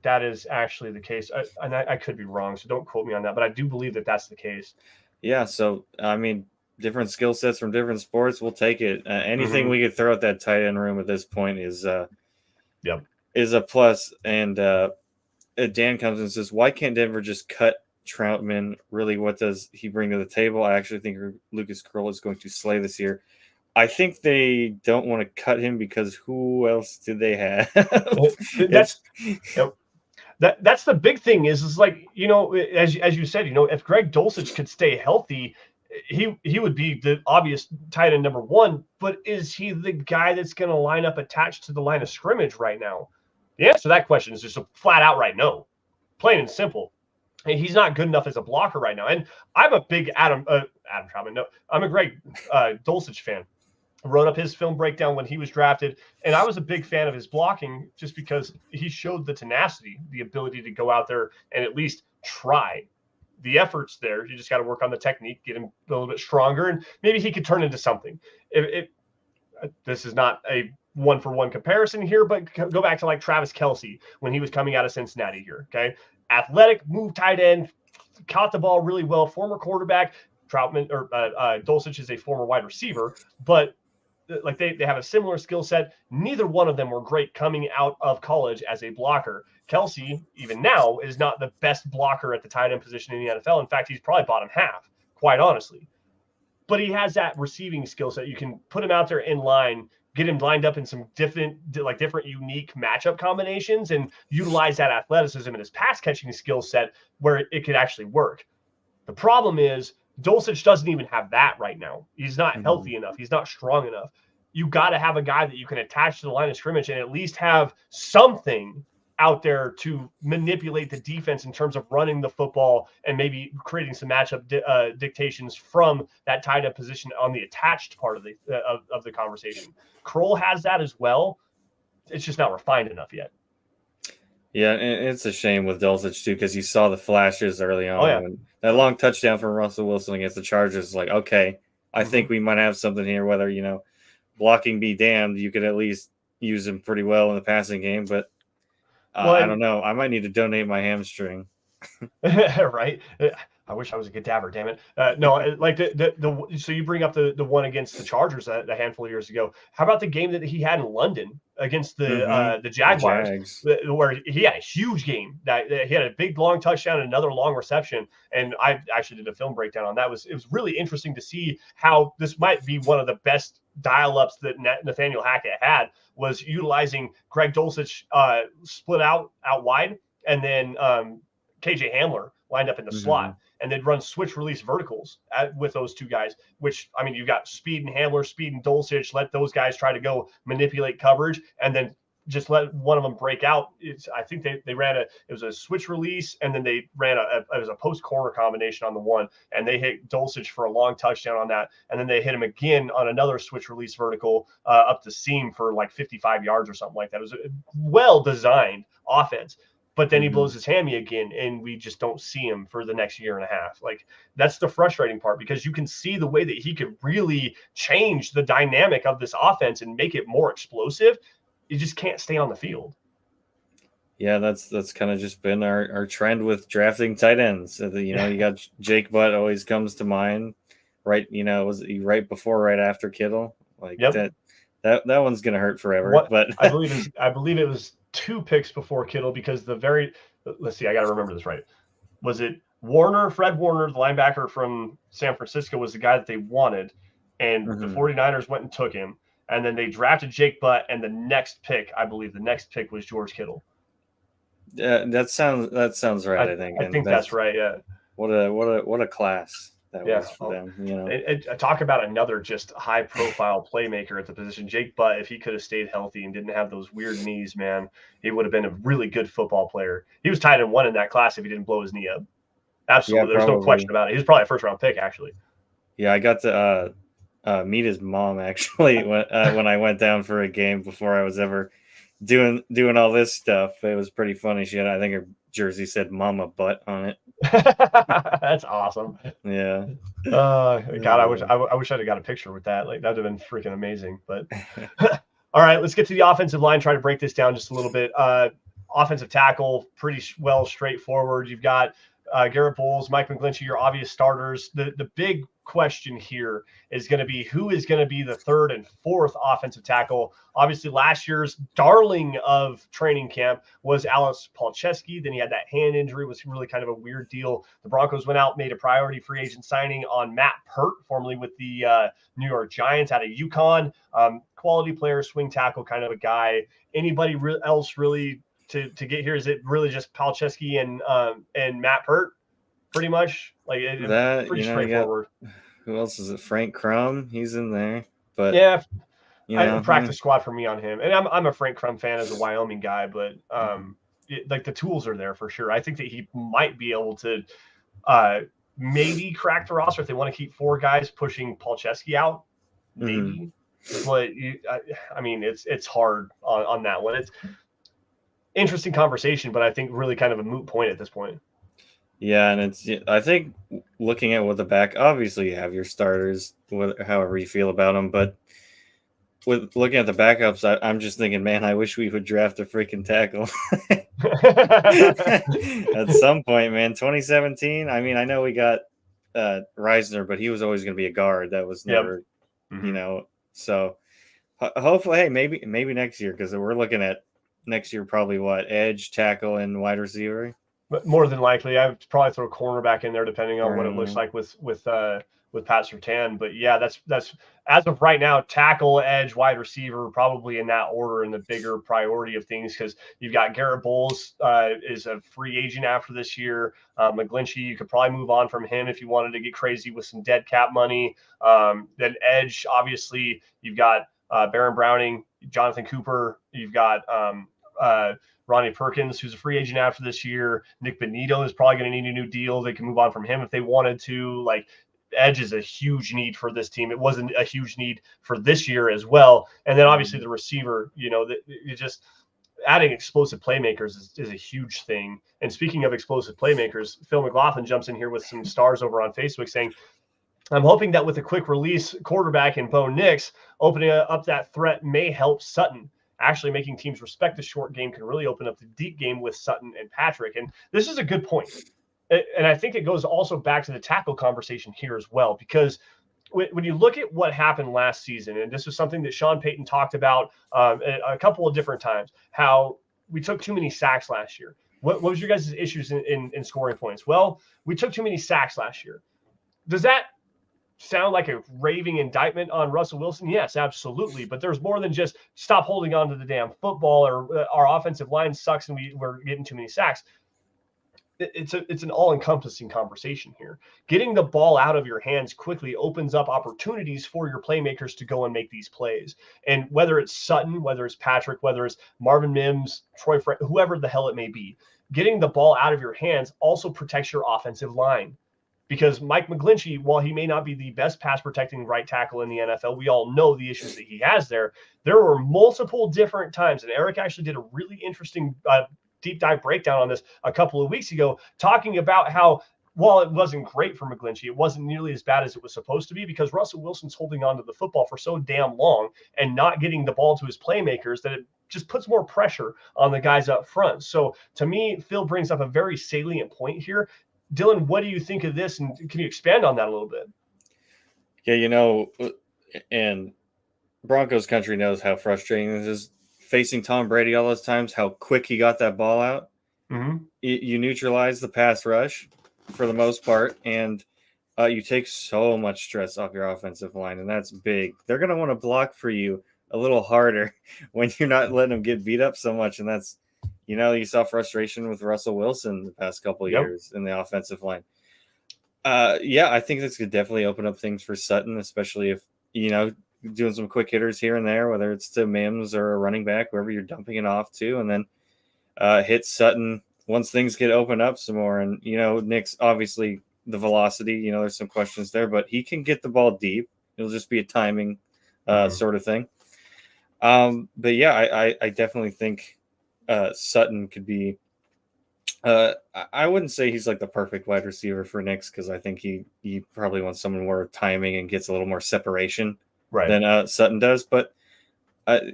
that is actually the case. I could be wrong, so don't quote me on that. But I do believe that that's the case. Yeah. So I mean, different skill sets from different sports. We'll take it. Anything we could throw at that tight end room at this point is a plus. And Dan comes and says, "Why can't Denver just cut Troutman? Really, what does he bring to the table?" I actually think Lucas Kroll is going to slay this year. I think they don't want to cut him because who else did they have? That's the big thing is like, you know, as you said, you know, if Greg Dulcich could stay healthy, he would be the obvious tight end number one, but is he the guy that's going to line up attached to the line of scrimmage right now? The answer to that question is just a flat out right no, plain and simple. And he's not good enough as a blocker right now. And I'm a big Adam Troutman. No, I'm a Greg Dulcich fan. Wrote up his film breakdown when he was drafted, and I was a big fan of his blocking just because he showed the tenacity, the ability to go out there and at least try. The effort's there. You just got to work on the technique, get him a little bit stronger, and maybe he could turn into something. This is not a one-for-one comparison here, but go back to like Travis Kelce when he was coming out of Cincinnati here, okay? Athletic, move tight end, caught the ball really well, former quarterback. Troutman or Dulcich is a former wide receiver, but like they have a similar skill set. Neither one of them were great coming out of college as a blocker. Kelce, even now, is not the best blocker at the tight end position in the NFL. In fact, he's probably bottom half, quite honestly. But he has that receiving skill set. You can put him out there in line, get him lined up in some different unique matchup combinations, and utilize that athleticism and his pass catching skill set where it could actually work. The problem is Dulcich doesn't even have that right now. He's not healthy enough. He's not strong enough. You got to have a guy that you can attach to the line of scrimmage and at least have something out there to manipulate the defense in terms of running the football and maybe creating some matchup dictations from that tight end position on the attached part of the conversation. Kroll has that as well. It's just not refined enough yet. Yeah, and it's a shame with Dulcich too, because you saw the flashes early on. Oh, yeah. That long touchdown from Russell Wilson against the Chargers, like, okay, I think we might have something here. Whether blocking be damned, you could at least use him pretty well in the passing game. But I don't know. I might need to donate my hamstring. Right. I wish I was a cadaver, damn it. No, like so you bring up the one against the Chargers a handful of years ago. How about the game that he had in London against the Jaguars, where he had a huge game? That he had a big long touchdown and another long reception. And I actually did a film breakdown on that. It was really interesting to see how this might be one of the best dial-ups that Nathaniel Hackett had, was utilizing Greg Dulcich split out wide, and then KJ Hamler lined up in the slot. And they'd run switch release verticals with those two guys, which, I mean, you've got Speed and Hamler, Speed and Dulcich. Let those guys try to go manipulate coverage and then just let one of them break out. I think they ran it was a switch release, and then they ran it was a post corner combination on the one, and they hit Dulcich for a long touchdown on that. And then they hit him again on another switch release vertical up the seam for like 55 yards or something like that. It was a well-designed offense. But then he blows his hammy again, and we just don't see him for the next year and a half. Like, that's the frustrating part, because you can see the way that he could really change the dynamic of this offense and make it more explosive. You just can't stay on the field. Yeah, that's kind of just been our trend with drafting tight ends. So you got Jake Butt always comes to mind, right? Was he right before, right after Kittle? Like that one's gonna hurt forever. But I believe it was 2 picks before Kittle, because let's see, I got to remember this right. Was it Fred Warner, the linebacker from San Francisco, was the guy that they wanted, and the 49ers went and took him, and then they drafted Jake Butt, and the next pick was George Kittle. Yeah, that sounds right. I think that's right. Yeah. What a class that was for them. And talk about another just high profile playmaker at the position. Jake Butt, if he could have stayed healthy and didn't have those weird knees, man, he would have been a really good football player. He was tied in 1 in that class if he didn't blow his knee up. Absolutely. There's no question about it. He was probably a first round pick, actually. Yeah, I got to meet his mom actually when I went down for a game before I was ever doing all this stuff. It was pretty funny. I think her jersey said Mama Butt on it. That's awesome. Yeah. God, I wish I'd have got a picture with that. Like, that'd have been freaking amazing. But all right, let's get to the offensive line. Try to break this down just a little bit. Offensive tackle, pretty well straightforward. You've got Garrett Bowles, Mike McGlinchey, your obvious starters. The big question here is going to be who is going to be the 3rd and 4th offensive tackle. Obviously, last year's darling of training camp was Alex Palczewski. Then he had that hand injury. It was really kind of a weird deal. The Broncos went out, made a priority free agent signing on Matt Pert, formerly with the New York Giants out of UConn. Quality player, swing tackle kind of a guy. Anybody else really to get here? Is it really just Palczewski and Matt Pert? Pretty much, like that, pretty straightforward. who else is it? Frank Crum, he's in there, but Yeah, you know, practice squad for me on him, and I'm a Frank Crum fan as a Wyoming guy, but mhm. like the tools are there for sure. I think that he might be able to uh, maybe crack the roster if they want to keep 4 guys pushing Palczewski out, Mhm. maybe. But I mean, it's hard on that one. It's interesting conversation, but I think really kind of a moot point at this point. Yeah, and I think looking at what the back, obviously you have your starters, however you feel about them, but with looking at the backups, I'm just thinking, man, I wish we would draft a freaking tackle at some point, man. 2017. I mean, I know we got Reisner, but he was always going to be a guard. That was Yep. never, Mm-hmm. So hopefully, hey, maybe next year, because we're looking at next year probably what, edge, tackle, and wide receiver. But more than likely, I'd probably throw cornerback in there, depending on what it looks Or, like with Pat Surtain. But yeah, that's as of right now, tackle, edge, wide receiver, probably in that order, in the bigger priority of things, because you've got Garrett Bowles is a free agent after this year. McGlinchey, you could probably move on from him if you wanted to get crazy with some dead cap money. Then edge, obviously, you've got Baron Browning, Jonathan Cooper, you've got Ronnie Perkins, who's a free agent after this year. Nick Benito is probably going to need a new deal. They can move on from him if they wanted to. Like, edge is a huge need for this team. It wasn't a huge need for this year as well. And then obviously the receiver, you just adding explosive playmakers is a huge thing. And speaking of explosive playmakers, Phil McLaughlin jumps in here with some stars over on Facebook saying, I'm hoping that with a quick release quarterback in Bo Nix, opening up that threat may help Sutton. Actually, making teams respect the short game can really open up the deep game with Sutton and Patrick. And this is a good point. And I think it goes also back to the tackle conversation here as well, because when you look at what happened last season, and this was something that Sean Payton talked about a couple of different times, how we took too many sacks last year. What was your guys' issues in scoring points? Well, we took too many sacks last year. Does that sound like a raving indictment on Russell Wilson? Yes, absolutely. But there's more than just stop holding on to the damn football, or our offensive line sucks and we're getting too many sacks. It's an all-encompassing conversation here. Getting the ball out of your hands quickly opens up opportunities for your playmakers to go and make these plays. And whether it's Sutton, whether it's Patrick, whether it's Marvin Mims, Troy Frank, whoever the hell it may be, getting the ball out of your hands also protects your offensive line. Because Mike McGlinchey, while he may not be the best pass protecting right tackle in the NFL, we all know the issues that he has there. There were multiple different times, and Eric actually did a really interesting deep dive breakdown on this a couple of weeks ago, talking about how, while it wasn't great for McGlinchey, it wasn't nearly as bad as it was supposed to be, because Russell Wilson's holding on to the football for so damn long and not getting the ball to his playmakers that it just puts more pressure on the guys up front. So to me, Phil brings up a very salient point here. Dylan, what do you think of this? And can you expand on that a little bit? Yeah, and Broncos country knows how frustrating this is. Facing Tom Brady all those times, how quick he got that ball out. Mm-hmm. You neutralize the pass rush for the most part, and you take so much stress off your offensive line, and that's big. They're going to want to block for you a little harder when you're not letting them get beat up so much, and that's, you saw frustration with Russell Wilson the past couple of years in the offensive line. Yeah, I think this could definitely open up things for Sutton, especially if, doing some quick hitters here and there, whether it's to Mims or a running back, wherever you're dumping it off to, and then hit Sutton once things get opened up some more. And, Nick's obviously the velocity, there's some questions there, but he can get the ball deep. It'll just be a timing sort of thing. But yeah, I definitely think Sutton could be, I wouldn't say he's like the perfect wide receiver for Knicks, because I think he probably wants someone more timing and gets a little more separation than Sutton does, but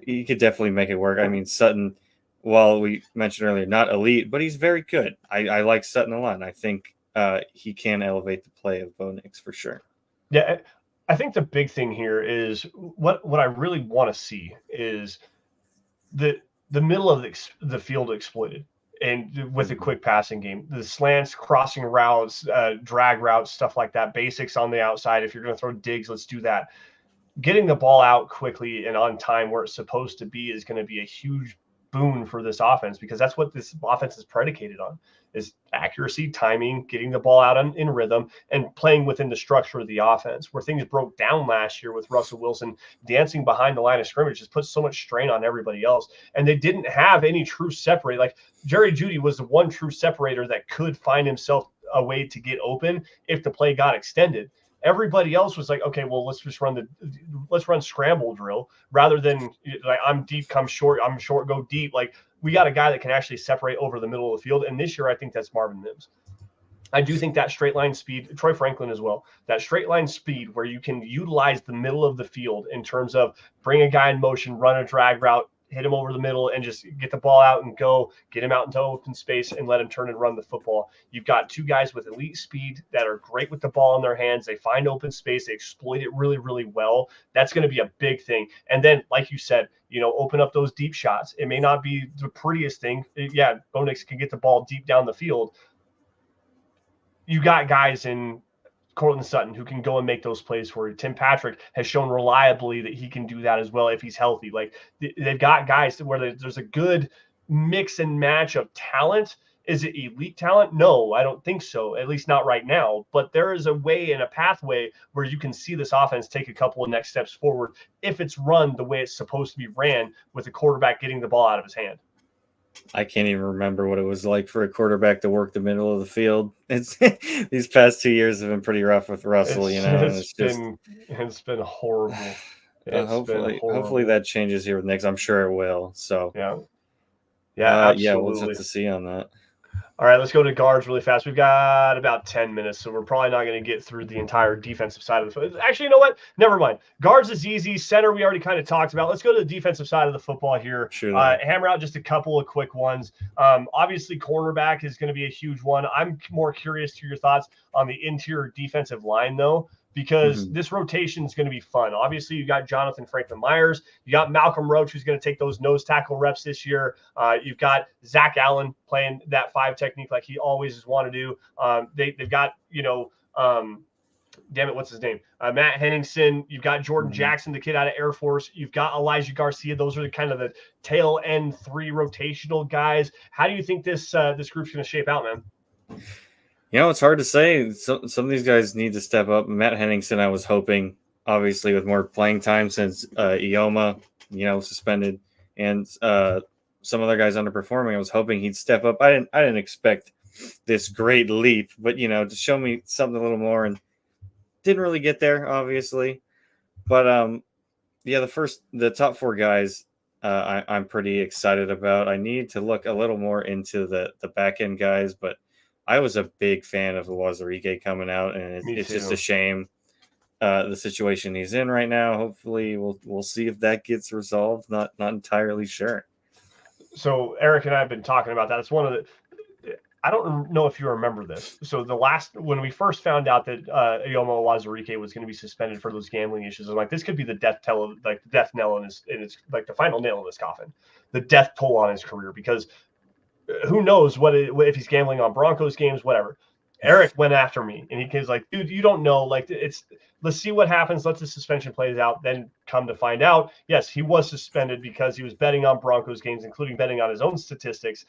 he could definitely make it work. I mean, Sutton, while we mentioned earlier, not elite, but he's very good. I like Sutton a lot, and I think he can elevate the play of Bo Nix for sure. Yeah, I think the big thing here is what I really want to see is the middle of the field exploited, and with a quick passing game, the slants, crossing routes, drag routes, stuff like that, basics on the outside. If you're going to throw digs, let's do that. Getting the ball out quickly and on time where it's supposed to be is going to be a huge boon for this offense, because that's what this offense is predicated on, is accuracy, timing, getting the ball out in rhythm, and playing within the structure of the offense. Where things broke down last year with Russell Wilson dancing behind the line of scrimmage just put so much strain on everybody else. And they didn't have any true separate. Like Jerry Jeudy was the one true separator that could find himself a way to get open if the play got extended. Everybody else was like, okay, well, let's run scramble drill rather than like, I'm deep, come short, I'm short, go deep. Like, we got a guy that can actually separate over the middle of the field. And this year, I think that's Marvin Mims. I do think that straight line speed, Troy Franklin as well, that straight line speed where you can utilize the middle of the field in terms of bring a guy in motion, run a drag route, hit him over the middle, and just get the ball out and go, get him out into open space and let him turn and run the football. You've got two guys with elite speed that are great with the ball in their hands. They find open space. They exploit it really, really well. That's going to be a big thing. And then, like you said, open up those deep shots. It may not be the prettiest thing. Yeah, Bo Nix can get the ball deep down the field. You got guys in Cortland Sutton who can go and make those plays for you. Tim Patrick has shown reliably that he can do that as well if he's healthy. Like, they've got guys where there's a good mix and match of talent. Is it elite talent? No, I don't think so, at least not right now. But there is a way and a pathway where you can see this offense take a couple of next steps forward if it's run the way it's supposed to be ran, with the quarterback getting the ball out of his hand. I can't even remember what it was like for a quarterback to work the middle of the field. It's these past 2 years have been pretty rough with Russell, It's been horrible. Hopefully that changes here with Nix. I'm sure it will. So yeah, absolutely. We'll just have to see on that. All right, let's go to guards really fast. We've got about 10 minutes, so we're probably not going to get through the entire defensive side of the football. Actually, you know what? Never mind. Guards is easy. Center, we already kind of talked about. Let's go to the defensive side of the football here. Sure. Hammer out just a couple of quick ones. Obviously, cornerback is going to be a huge one. I'm more curious to your thoughts on the interior defensive line, though, because this rotation is going to be fun. Obviously, you got Jonathan Franklin Myers. You got Malcolm Roach, who's going to take those nose tackle reps this year. You've got Zach Allen playing that 5 technique like he always has wanted to do. They've got, damn it, what's his name? Matt Henningsen. You've got Jordan Jackson, the kid out of Air Force. You've got Elijah Garcia. Those are the kind of the tail end 3 rotational guys. How do you think this group's going to shape out, man? It's hard to say. Some of these guys need to step up. Matt Henningsen, I was hoping, obviously, with more playing time since Ioma, suspended, and some other guys underperforming. I was hoping he'd step up. I didn't expect this great leap, but to show me something a little more, and didn't really get there, obviously. But the top 4 guys, I'm pretty excited about. I need to look a little more into the back end guys, but I was a big fan of Wazirike coming out, and it's just a shame the situation he's in right now. Hopefully, we'll see if that gets resolved. Not entirely sure. So Eric and I have been talking about that. It's one of the. I don't know if you remember this. So when we first found out that Ioma Wazirike was going to be suspended for those gambling issues, I'm like, this could be the death knell in his like the final nail in his coffin, the death toll on his career, because who knows if he's gambling on Broncos games, whatever. Eric went after me, and he was like, dude, you don't know. Like, let's see what happens. Let the suspension plays out. Then come to find out, yes, he was suspended because he was betting on Broncos games, including betting on his own statistics.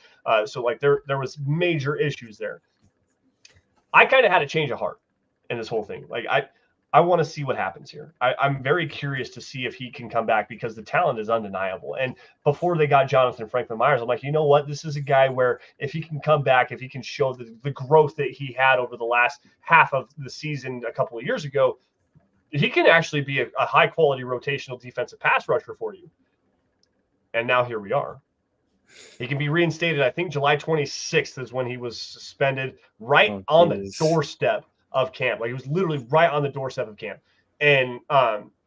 So like there was major issues there. I kind of had a change of heart in this whole thing. Like, I want to see what happens here. I'm very curious to see if he can come back, because the talent is undeniable. And before they got Jonathan Franklin Myers, I'm like, you know what? This is a guy where if he can come back, if he can show the growth that he had over the last half of the season a couple of years ago, he can actually be a high-quality rotational defensive pass rusher for you. And now here we are. He can be reinstated. I think July 26th is when he was suspended, on the doorstep of camp. Like, he was literally right on the doorstep of camp. And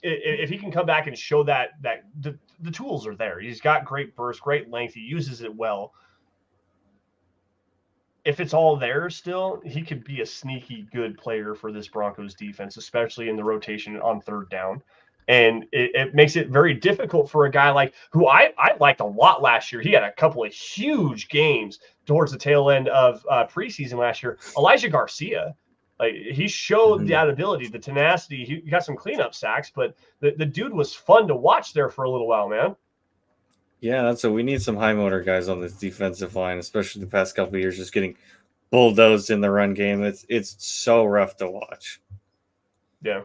if he can come back and show that the tools are there, he's got great burst, great length, he uses it well. If it's all there still, he could be a sneaky good player for this Broncos defense, especially in the rotation on third down. And it makes it very difficult for a guy like who I liked a lot last year. He had a couple of huge games towards the tail end of preseason last year. Elijah Garcia. Like, he showed that ability, the tenacity. He got some cleanup sacks, but the dude was fun to watch there for a little while, man. Yeah, that's what we need, some high motor guys on this defensive line, especially the past couple of years, just getting bulldozed in the run game. It's so rough to watch. Yeah.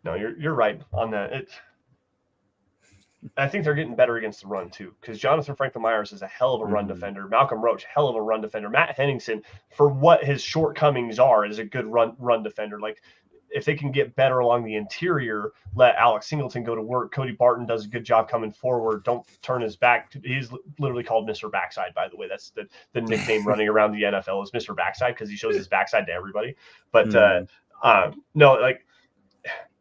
No, you're right on that. I think they're getting better against the run too, because Jonathan Franklin Myers is a hell of a run defender. Malcolm Roach, hell of a run defender. Matt Henningsen, for what his shortcomings are, is a good run defender. Like if they can get better along the interior, let Alex Singleton go to work. Cody Barton does a good job coming forward. Don't turn his back. He's literally called Mr. Backside, by the way. That's the nickname running around the NFL is Mr. Backside because he shows his backside to everybody. But no, like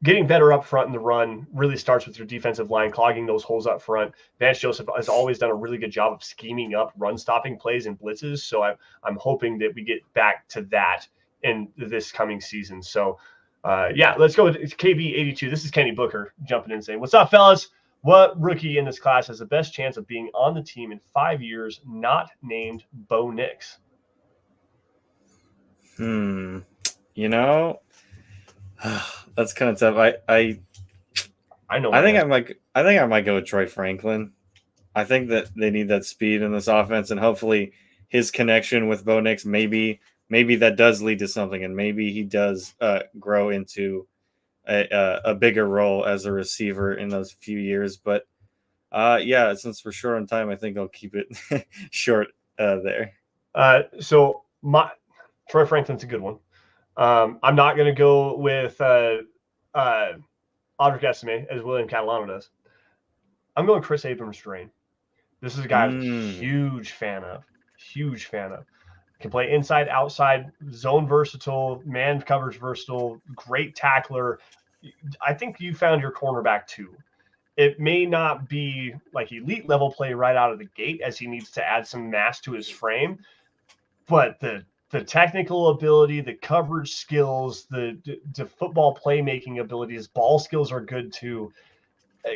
getting better up front in the run really starts with your defensive line, clogging those holes up front. Vance Joseph has always done a really good job of scheming up run stopping plays and blitzes. So I'm hoping that we get back to that in this coming season. So yeah, let's go with KB82. This is Kenny Booker jumping in saying, "What's up, fellas? What rookie in this class has the best chance of being on the team in 5 years, not named Bo Nix?" You know, that's kind of tough. I know. I think I might go with Troy Franklin. I think that they need that speed in this offense, and hopefully his connection with Bo Nix, maybe that does lead to something, and maybe he does grow into a bigger role as a receiver in those few years. But yeah, since we're short on time, I think I'll keep it short there. So Troy Franklin's a good one. I'm not going to go with Audric Estime as William Catalano does. I'm going Chris Abrams-Drain. This is a guy I was a huge fan of. Huge fan of. Can play inside, outside, zone versatile, man coverage versatile, great tackler. I think you found your cornerback too. It may not be like elite level play right out of the gate as he needs to add some mass to his frame, but the technical ability, the coverage skills, the football playmaking abilities, ball skills are good too.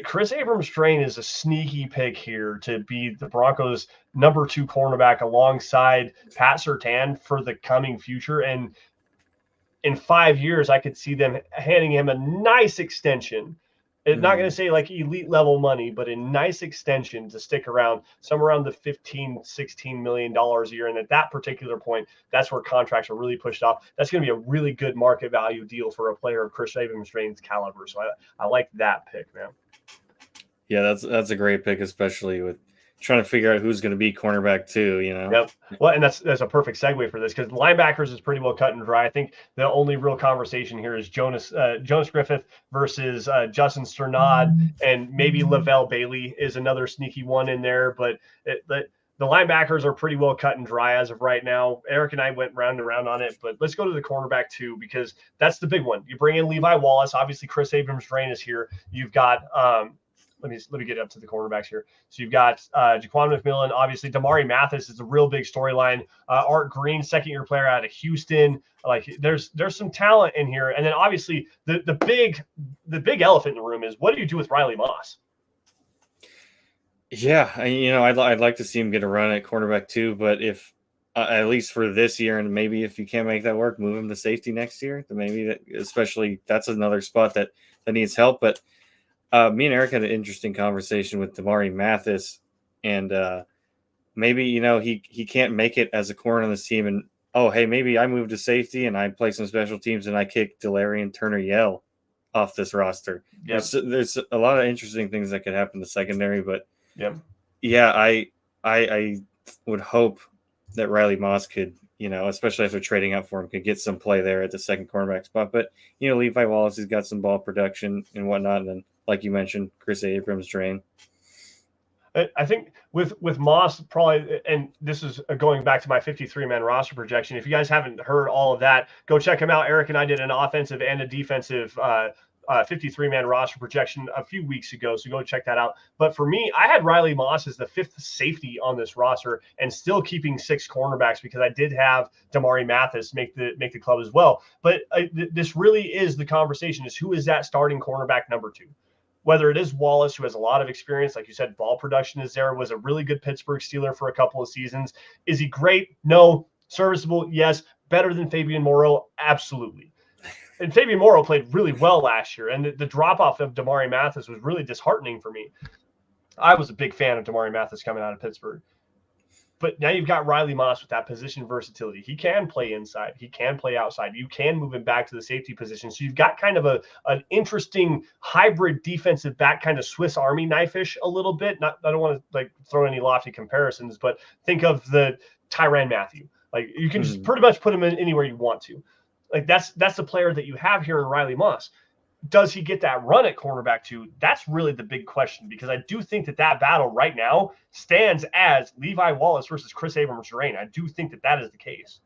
Chris Abrams-Drain is a sneaky pick here to be the Broncos' number 2 cornerback alongside Pat Surtain for the coming future. And in 5 years, I could see them handing him a nice extension. It's not going to say like elite level money, but a nice extension to stick around somewhere around the $15-16 million a year. And at that particular point, that's where contracts are really pushed off. That's going to be a really good market value deal for a player of Chris Abrams-Drain's caliber. So I like that pick, man. Yeah, that's a great pick, especially with trying to figure out who's going to be cornerback too, you know? Yep. Well, and that's a perfect segue for this because linebackers is pretty well cut and dry. I think the only real conversation here is Jonas Griffith versus Justin Strnad, and maybe Lavelle Bailey is another sneaky one in there. But the linebackers are pretty well cut and dry as of right now. Eric and I went round and round on it, but let's go to the cornerback too because that's the big one. You bring in Levi Wallace. Obviously, Chris Abrams-Drain is here. You've got let me get up to the cornerbacks here. So you've got Jaquan McMillan. Obviously, Damari Mathis is a real big storyline. Art Green, second-year player out of Houston. Like there's some talent in here. And then obviously the big elephant in the room is what do you do with Riley Moss? Yeah, I'd like to see him get a run at cornerback too. But if at least for this year, and maybe if you can't make that work, move him to safety next year. Then maybe especially that's another spot that needs help. But me and Eric had an interesting conversation with Damari Mathis, and maybe he can't make it as a corner on this team. And hey, maybe I move to safety and I play some special teams and I kick Delarian Turner-Yell off this roster. Yep. There's a lot of interesting things that could happen in the secondary, but yeah, I would hope that Riley Moss could, especially after trading up for him, could get some play there at the second cornerback spot. But Levi Wallace has got some ball production and whatnot, and then, like you mentioned, Chris Abrams-Drain. I think with Moss, probably, and this is going back to my 53-man roster projection. If you guys haven't heard all of that, go check them out. Eric and I did an offensive and a defensive 53-man roster projection a few weeks ago, so go check that out. But for me, I had Riley Moss as the 5th safety on this roster and still keeping 6 cornerbacks because I did have Damari Mathis make the club as well. But this really is the conversation: is who is that starting cornerback number 2? Whether it is Wallace, who has a lot of experience, like you said, ball production is there, was a really good Pittsburgh Steeler for a couple of seasons. Is he great? No. Serviceable? Yes. Better than Fabian Moreau? Absolutely. And Fabian Moreau played really well last year, and the drop-off of Damari Mathis was really disheartening for me. I was a big fan of Damari Mathis coming out of Pittsburgh. But now you've got Riley Moss with that position versatility. He can play inside. He can play outside. You can move him back to the safety position. So you've got kind of an interesting hybrid defensive back, kind of Swiss Army knife-ish a little bit. I don't want to like throw any lofty comparisons, but think of the Tyrann Mathieu. Like you can just pretty much put him in anywhere you want to. Like that's the player that you have here in Riley Moss. Does he get that run at cornerback too? That's really the big question, because I do think that battle right now stands as Levi Wallace versus Chris Abrams-Drain. I do think that is the case.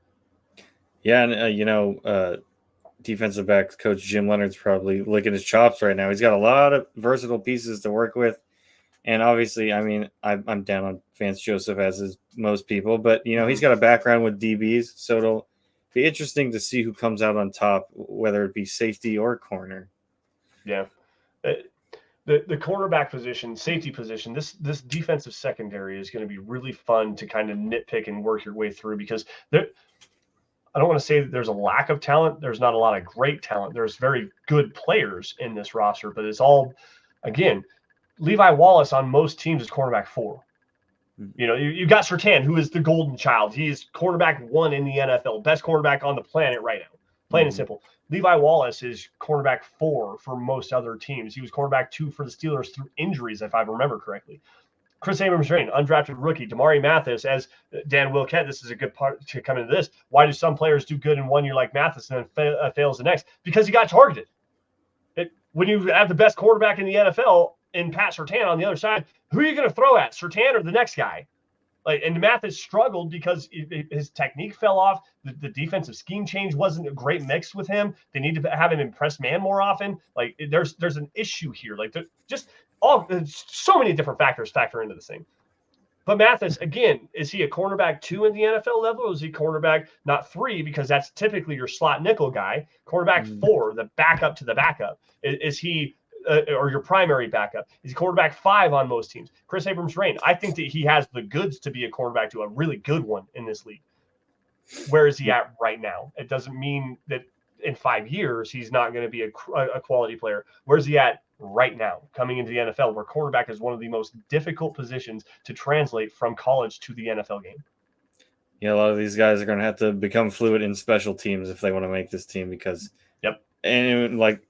Yeah, and defensive backs coach Jim Leonard's probably licking his chops right now. He's got a lot of versatile pieces to work with, and obviously, I mean, I'm down on Vance Joseph as is most people, but he's got a background with DBs, so it'll be interesting to see who comes out on top, whether it be safety or corner. Yeah. The cornerback position, safety position, this defensive secondary is going to be really fun to kind of nitpick and work your way through, because I don't want to say that there's a lack of talent. There's not a lot of great talent. There's very good players in this roster, but it's all, again, Levi Wallace on most teams is cornerback 4. You've got Surtain, who is the golden child. He is cornerback 1 in the NFL, best cornerback on the planet right now, plain and simple. Levi Wallace is cornerback 4 for most other teams. He was cornerback 2 for the Steelers through injuries, if I remember correctly. Chris Abrams-Drain, undrafted rookie. Damari Mathis, as Dan Wilkett, this is a good part to come into this. Why do some players do good in 1 year like Mathis and then fails the next? Because he got targeted. When you have the best quarterback in the NFL in Pat Surtain on the other side, who are you going to throw at, Surtain or the next guy? And Mathis struggled because his technique fell off. The defensive scheme change wasn't a great mix with him. They need to have him impress man more often. Like there's an issue here. Like so many different factors factor into this thing. But Mathis, again, is he a cornerback 2 in the NFL level, or is he cornerback not 3, because that's typically your slot nickel guy? Cornerback 4, the backup to the backup. Is he or your primary backup? Is he quarterback 5 on most teams? Chris Abrams-Drain, I think that he has the goods to be a quarterback to a really good one in this league. Where is he at right now? It doesn't mean that in 5 years he's not going to be a quality player. Where's he at right now, coming into the NFL, where quarterback is one of the most difficult positions to translate from college to the NFL game? Yeah, a lot of these guys are going to have to become fluid in special teams if they want to make this team, because and like,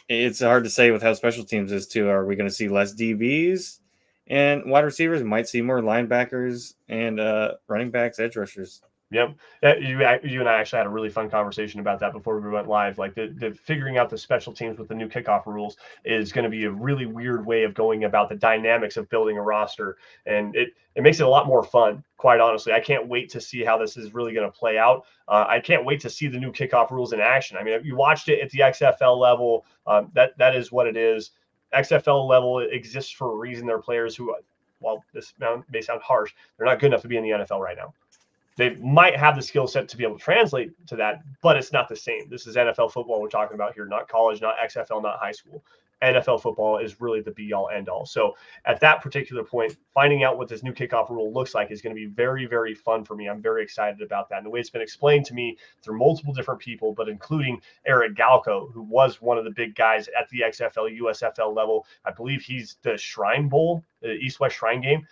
it's hard to say with how special teams is too. Are we going to see less DBs and wide receivers? We might see more linebackers and running backs, edge rushers. Yep. You and I actually had a really fun conversation about that before we went live. Like the figuring out the special teams with the new kickoff rules is going to be a really weird way of going about the dynamics of building a roster. And it makes it a lot more fun, quite honestly. I can't wait to see how this is really going to play out. I can't wait to see the new kickoff rules in action. I mean, if you watched it at the XFL level, that is what it is. XFL level exists for a reason. There are players who, while this may sound harsh, they're not good enough to be in the NFL right now. They might have the skill set to be able to translate to that, but it's not the same. This is NFL football we're talking about here, not college, not XFL, not high school. NFL football is really the be-all, end-all. So at that particular point, finding out what this new kickoff rule looks like is going to be very, very fun for me. I'm very excited about that. And the way it's been explained to me through multiple different people, but including Eric Galco, who was one of the big guys at the XFL, USFL level. I believe he's the Shrine Bowl, the East-West Shrine Game,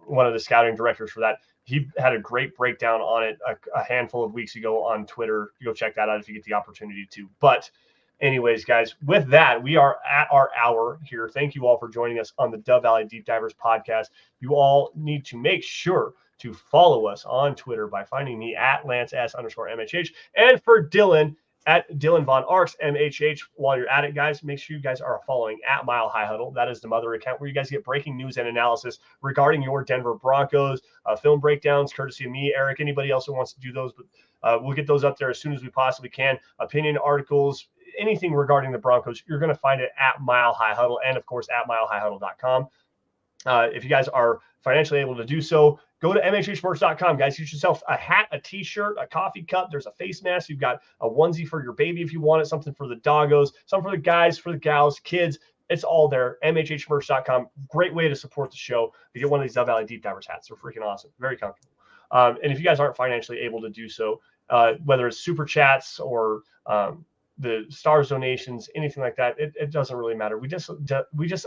one of the scouting directors for that. He had a great breakdown on it a handful of weeks ago on Twitter. You go check that out if you get the opportunity to. But anyways, guys, with that, we are at our hour here. Thank you all for joining us on the Dove Valley Deep Divers podcast. You all need to make sure to follow us on Twitter by finding me at LanceS_MHH. And for Dylan, at Dylan Von Arks, MHH. While you're at it, guys, make sure you guys are following at Mile High Huddle. That is the mother account where you guys get breaking news and analysis regarding your Denver Broncos, film breakdowns, courtesy of me, Eric, anybody else who wants to do those. But we'll get those up there as soon as we possibly can. Opinion articles, anything regarding the Broncos, you're going to find it at Mile High Huddle and, of course, at milehighhuddle.com. If you guys are financially able to do so, go to mhhmerch.com, guys. Get yourself a hat, a T-shirt, a coffee cup. There's a face mask. You've got a onesie for your baby if you want it, something for the doggos, something for the guys, for the gals, kids. It's all there. mhhmerch.com. Great way to support the show. You get one of these Dove Valley Deep Divers hats. They're freaking awesome. Very comfortable. And if you guys aren't financially able to do so, whether it's super chats or the stars donations, anything like that. It doesn't really matter. We just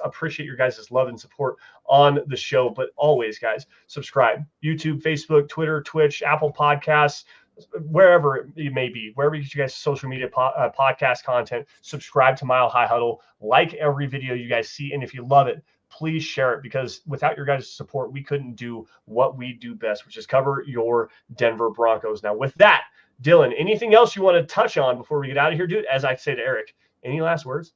appreciate your guys' love and support on the show. But always, guys, subscribe. YouTube, Facebook, Twitter, Twitch, Apple Podcasts, wherever it may be, wherever you get you guys social media podcast content. Subscribe to Mile High Huddle. Like every video you guys see, and if you love it, please share it, because without your guys' support, we couldn't do what we do best, which is cover your Denver Broncos. Now, with that, Dylan, anything else you want to touch on before we get out of here, dude? As I say to Eric, any last words?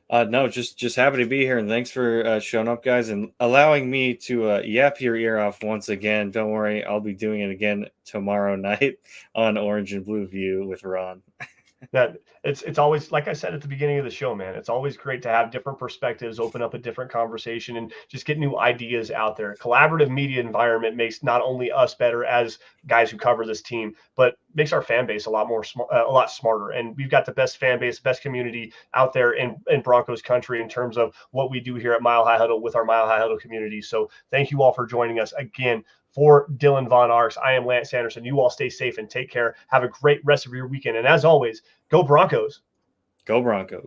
No, just happy to be here, and thanks for showing up, guys, and allowing me to yap your ear off once again. Don't worry, I'll be doing it again tomorrow night on Orange and Blue View with Ron. That it's always, like I said at the beginning of the show, man, it's always great to have different perspectives, open up a different conversation, and just get new ideas out there. Collaborative media environment makes not only us better as guys who cover this team, but makes our fan base a lot smarter. And we've got the best fan base, best community out there in Broncos country in terms of what we do here at Mile High Huddle with our Mile High Huddle community. So thank you all for joining us again. For Dylan Von Arx, I am Lance Sanderson. You all stay safe and take care. Have a great rest of your weekend. And as always, go Broncos. Go Broncos.